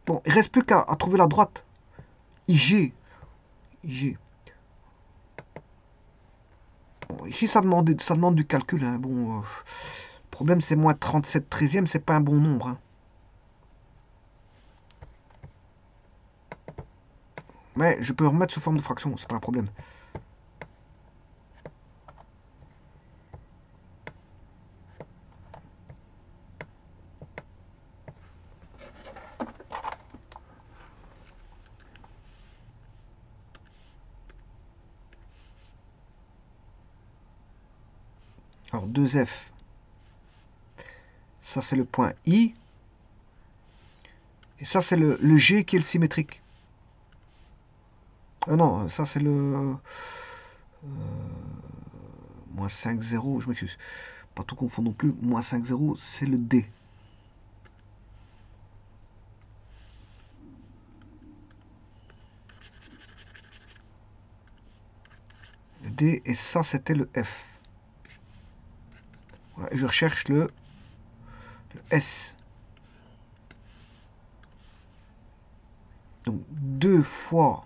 Bon, il reste plus qu'à trouver la droite. IG. IG. Bon, ici, ça demande du calcul. Hein. Bon, le problème, c'est moins 37 treizième, c'est pas un bon nombre. Hein. Mais je peux le remettre sous forme de fraction, c'est pas un problème. Alors 2F, ça c'est le point I, et ça c'est le G qui est le symétrique. Non, ça c'est le moins 5, 0, je m'excuse. Pas tout confondre non plus, moins 5, 0, c'est le D. Le D, et ça c'était le F. Voilà, et je recherche le S. Donc 2 fois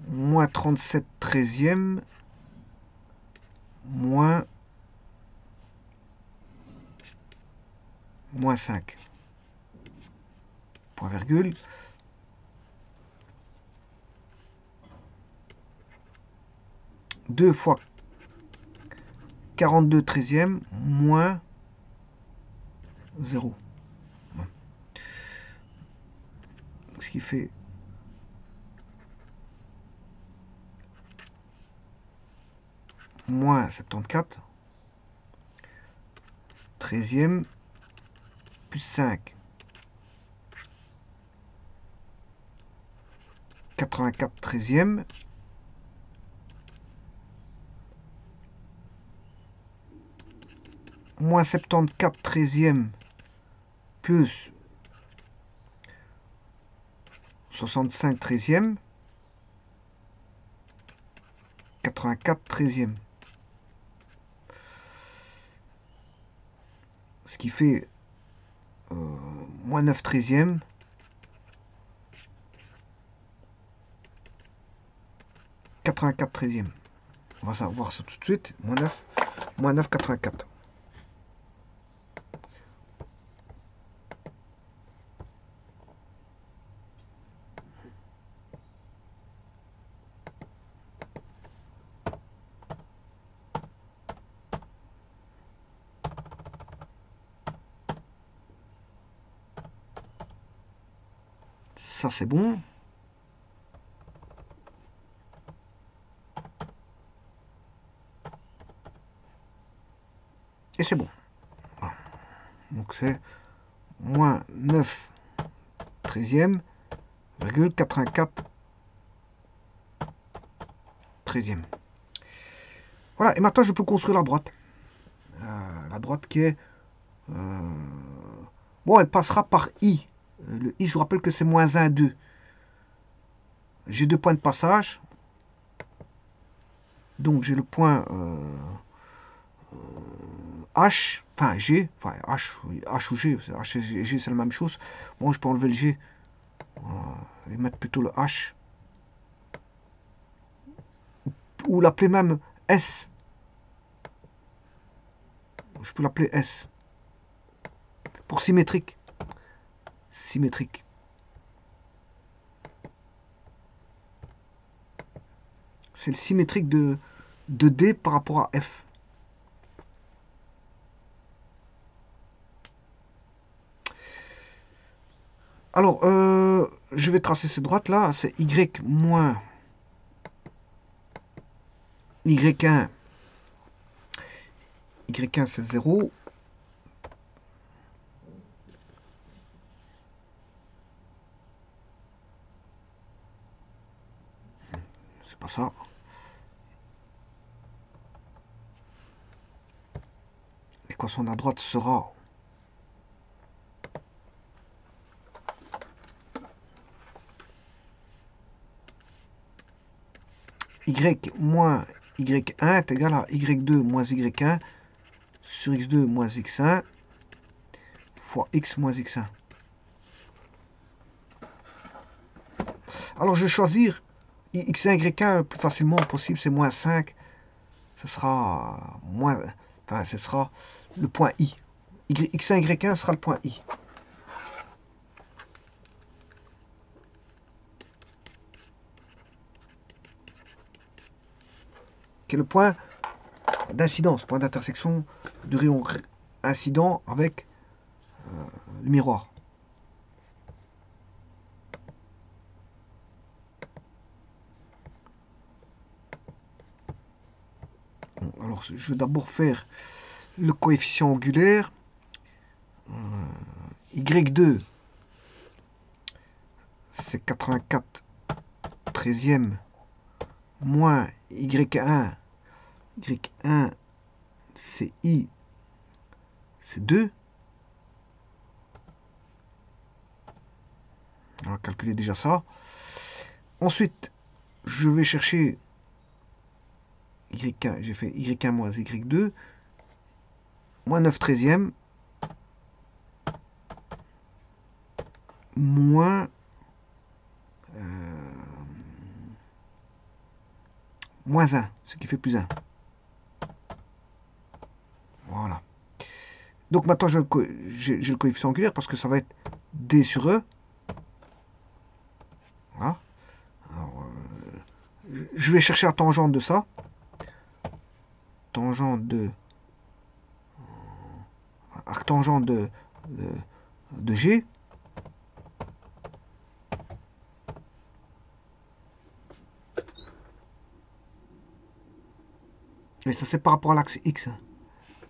moins 37 treizième moins 5. Point virgule. Deux fois 42 treizième moins 0. Ce qui fait moins 74 treizième plus 5. 84 treizième moins 74 treizième plus 65 treizième 84 treizième. Ce qui fait moins 9 treizième ,84 treizième. On va voir ça tout de suite. Moins 9 84. Ça c'est bon. Et c'est bon. Voilà. Donc c'est moins 9 treizième, virgule 84 treizième. Voilà, et maintenant je peux construire la droite. La droite qui est... bon, elle passera par I. Le I, je vous rappelle que c'est moins 1, 2. J'ai 2 points de passage. Donc j'ai le point H, enfin G, enfin H, H ou G, H et G c'est la même chose. Bon, je peux enlever le G et mettre plutôt le H. Ou l'appeler même S. Je peux l'appeler S. Pour symétrique. Symétrique. C'est le symétrique de D par rapport à F. Alors, je vais tracer cette droite-là. C'est Y moins Y1. Y1, c'est 0. C'est pas ça. L'équation de la droite sera Y moins Y1 est égal à Y2 moins Y1 sur X2 moins X1 fois X moins X1. Alors je vais choisir X1, Y1 le plus facilement possible, c'est moins 5. Ce sera moins, enfin ce sera le point I. X1, Y1 sera le point I. Qui est le point d'incidence, point d'intersection du rayon incident avec le miroir. Bon, alors je vais d'abord faire le coefficient angulaire. Y2, c'est 84 13e moins Y1. Y1, c'est I, c'est 2. On va calculer déjà ça. Ensuite, je vais chercher Y1, j'ai fait Y1 moins Y2, moins 9 13e, moins moins 1, ce qui fait plus 1. Voilà. Donc maintenant, j'ai le coefficient angulaire parce que ça va être D sur E. Voilà. Alors, je vais chercher la tangente de ça. Tangente de... arctangente de G. Et ça, c'est par rapport à l'axe X.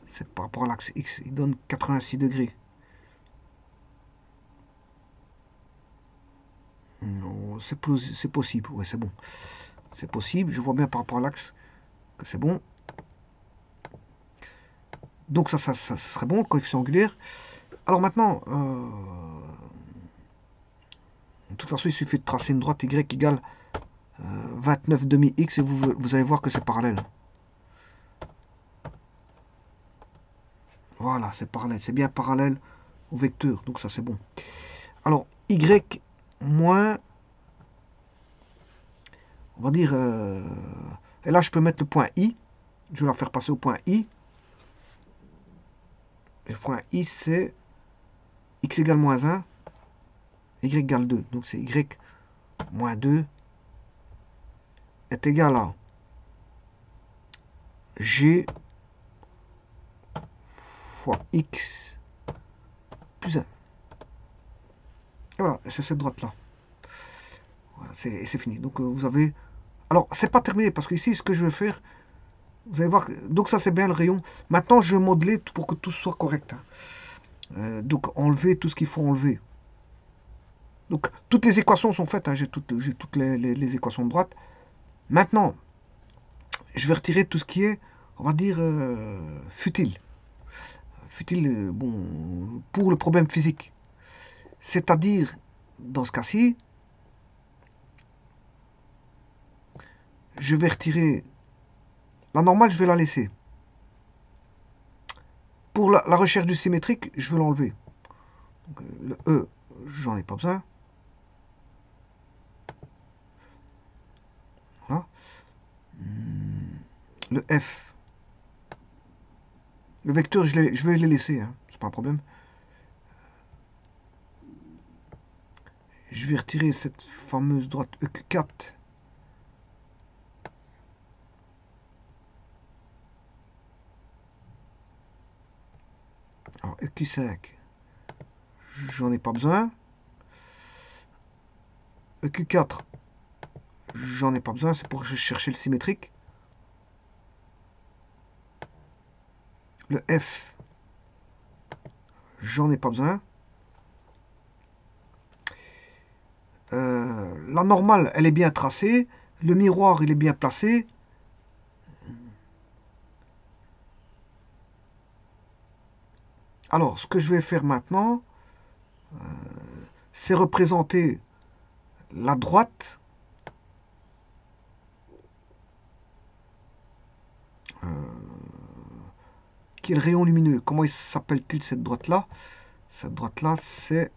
C'est par rapport à l'axe X. Il donne 86 degrés. Non, c'est possible. Ouais, c'est bon. C'est possible. Je vois bien par rapport à l'axe que c'est bon. Donc ça serait bon, le coefficient angulaire. Alors maintenant, de toute façon, il suffit de tracer une droite Y égale 29 demi X et vous allez voir que c'est parallèle. Voilà, c'est parallèle. C'est bien parallèle au vecteur. Donc ça, c'est bon. Alors, Y moins... on va dire... et là, je peux mettre le point I. Je vais la faire passer au point I. Et le point I, c'est X égale moins 1, Y égale 2. Donc c'est Y moins 2 est égal à G fois X plus 1. Et voilà, c'est cette droite-là. Voilà, c'est fini. Donc vous avez... alors, c'est pas terminé, parce que ici, ce que je vais faire, vous allez voir, donc ça c'est bien le rayon. Maintenant, je vais modeler pour que tout soit correct. Donc, enlever tout ce qu'il faut enlever. Donc, toutes les équations sont faites. Hein, j'ai toutes les équations de droite. Maintenant, je vais retirer tout ce qui est, on va dire, futile. Futile, bon, pour le problème physique. C'est-à-dire, dans ce cas-ci, je vais retirer la normale, je vais la laisser. Pour la recherche du symétrique, je vais l'enlever. Le E, j'en ai pas besoin. Voilà. Le F. Le vecteur, je vais les laisser, hein, c'est pas un problème. Je vais retirer cette fameuse droite EQ4 Alors, EQ5, j'en ai pas besoin. EQ4, j'en ai pas besoin, c'est pour chercher le symétrique. Le F, j'en ai pas besoin. La normale, elle est bien tracée. Le miroir, il est bien placé. Alors, ce que je vais faire maintenant, c'est représenter la droite. Qui est le rayon lumineux. Comment s'appelle-t-il cette droite-là? Cette droite-là, c'est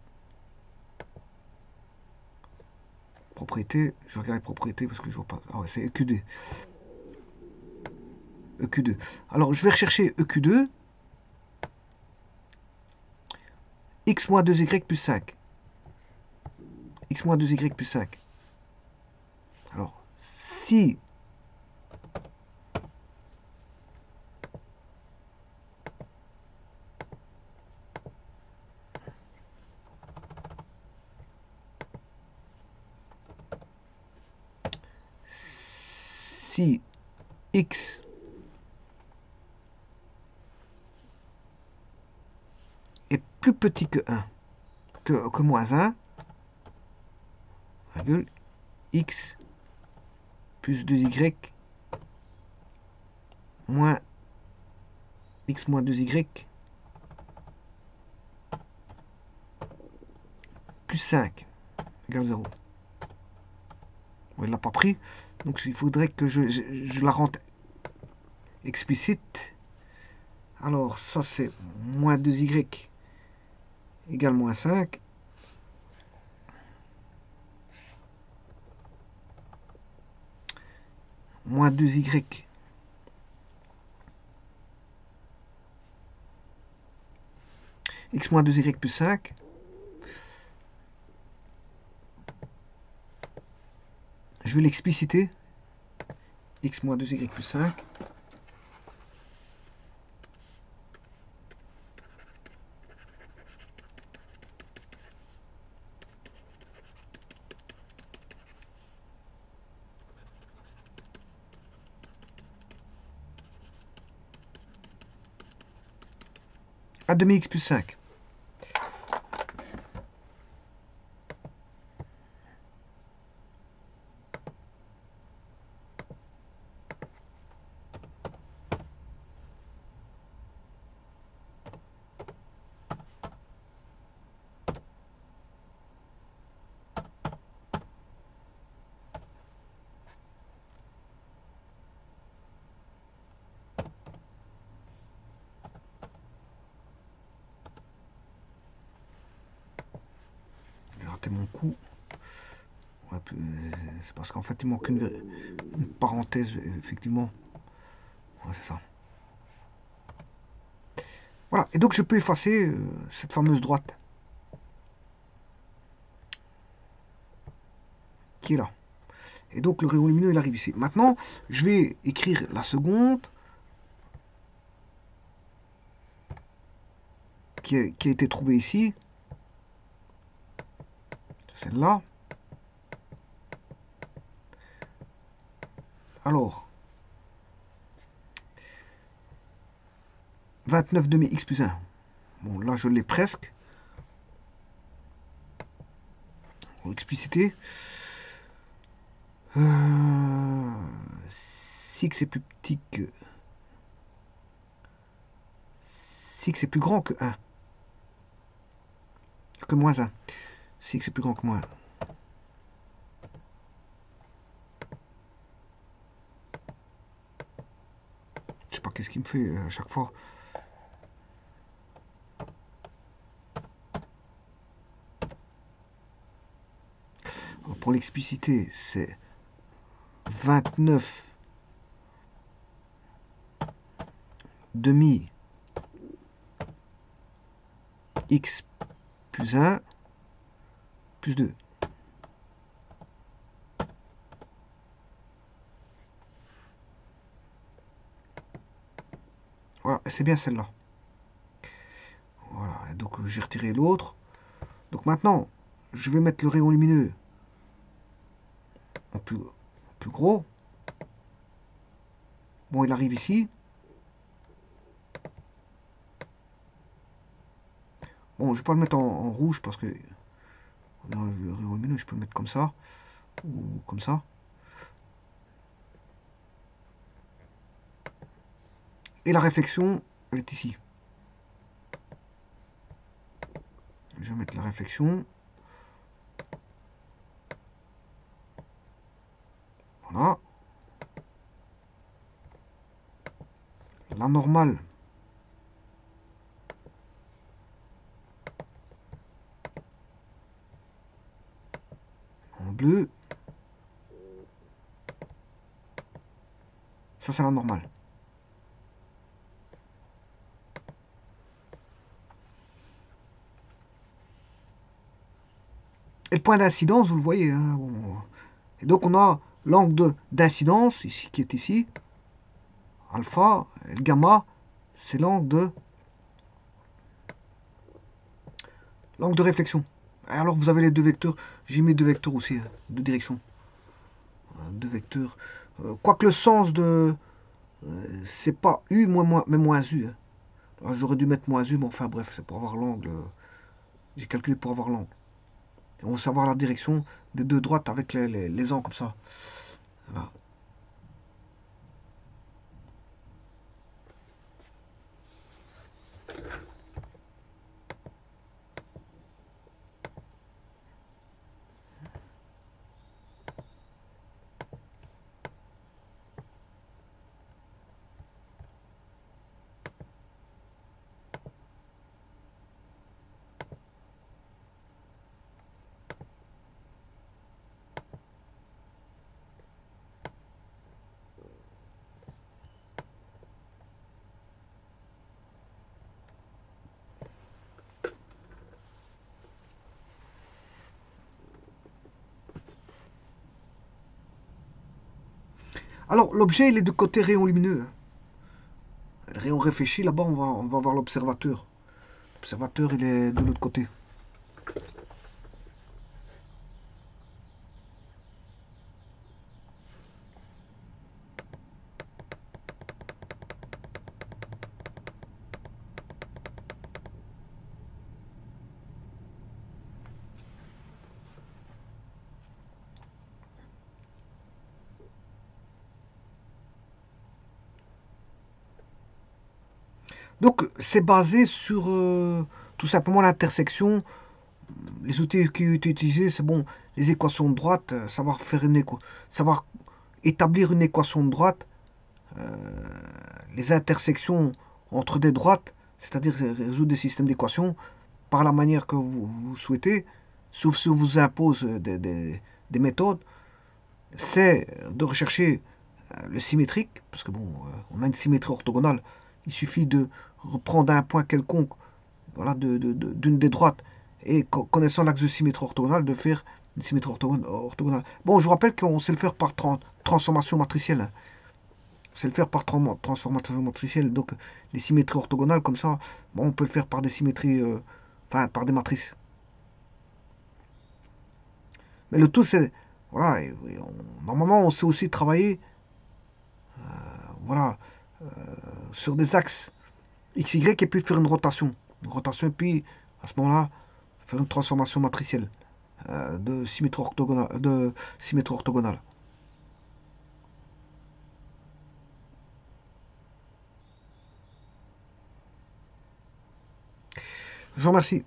propriété. Je regarde les propriétés parce que je vois pas. Ah ouais, c'est EQ2. EQ2. Alors, je vais rechercher EQ2. X moins 2y plus 5. X moins 2y plus 5. Alors, si si x est plus petit que 1, que moins 1, virgule, x plus 2y moins x moins 2y plus 5 égale 0. Il ne l'a pas pris, donc il faudrait que je la rende explicite. Alors ça c'est moins 2y égale moins 5. Moins 2y x moins 2y plus 5. Je vais l'expliciter. X moins 2y plus 5. A demi x plus 5. J'ai raté mon coup. Ouais, c'est parce qu'en fait il manque une parenthèse, effectivement. Ouais, c'est ça. Voilà, et donc je peux effacer cette fameuse droite qui est là. Et donc le rayon lumineux il arrive ici. Maintenant, je vais écrire la seconde qui a été trouvée ici. Celle-là. Alors, 29 demi x plus 1. Bon, là je l'ai presque. On va expliciter. Si x est plus petit que... Si x est plus grand que 1. Que moins 1. Si x est plus grand que moins 1. Je sais pas qu'est-ce qu'il me fait à chaque fois. Alors, pour l'expliciter, c'est 29 demi x plus 1 plus 2. Voilà, c'est bien celle-là. j'ai retiré l'autre. Donc maintenant, je vais mettre le rayon lumineux en plus gros. Bon, il arrive ici. Bon, je vais pas le mettre en rouge parce que dans le rayon lumineux, je peux le mettre comme ça ou comme ça. Et la réflexion, elle est ici. Je vais mettre la réflexion. Voilà. La normale. En bleu. Ça, c'est la normale. Et le point d'incidence, vous le voyez. Hein, bon. Et donc, on a l'angle d'incidence, ici, qui est ici. Alpha. Et le gamma, c'est l'angle de réflexion. Alors, vous avez les deux vecteurs. J'ai mis deux vecteurs aussi, hein, deux directions. Deux vecteurs. Quoique le sens de... c'est pas U, mais moins U. Hein. J'aurais dû mettre moins U, mais enfin bref, c'est pour avoir l'angle. J'ai calculé pour avoir l'angle. On va savoir la direction des deux droites avec les angles comme ça. Voilà. Alors, l'objet, il est de côté rayon lumineux. Le rayon réfléchi, là-bas, on va voir l'observateur. L'observateur, il est de l'autre côté. Donc, c'est basé sur tout simplement l'intersection. Les outils qui ont été utilisés, c'est bon, les équations de droite, savoir établir une équation de droite, les intersections entre des droites, c'est-à-dire résoudre des systèmes d'équations par la manière que vous souhaitez, sauf si on vous impose des méthodes, c'est de rechercher le symétrique, parce que bon, on a une symétrie orthogonale. Il suffit de reprendre un point quelconque, voilà, d'une des droites, et connaissant l'axe de symétrie orthogonale, de faire une symétrie orthogonale. Bon, je vous rappelle qu'on sait le faire par transformation matricielle. On sait le faire par transformation matricielle. Donc, les symétries orthogonales, comme ça, bon, on peut le faire par des symétries, enfin, par des matrices. Mais le tout, c'est, voilà, normalement, on sait aussi travailler, voilà, sur des axes x, y, et puis faire une rotation. Une rotation, et puis, à ce moment-là, faire une transformation matricielle de symétrie orthogonale. Je vous remercie.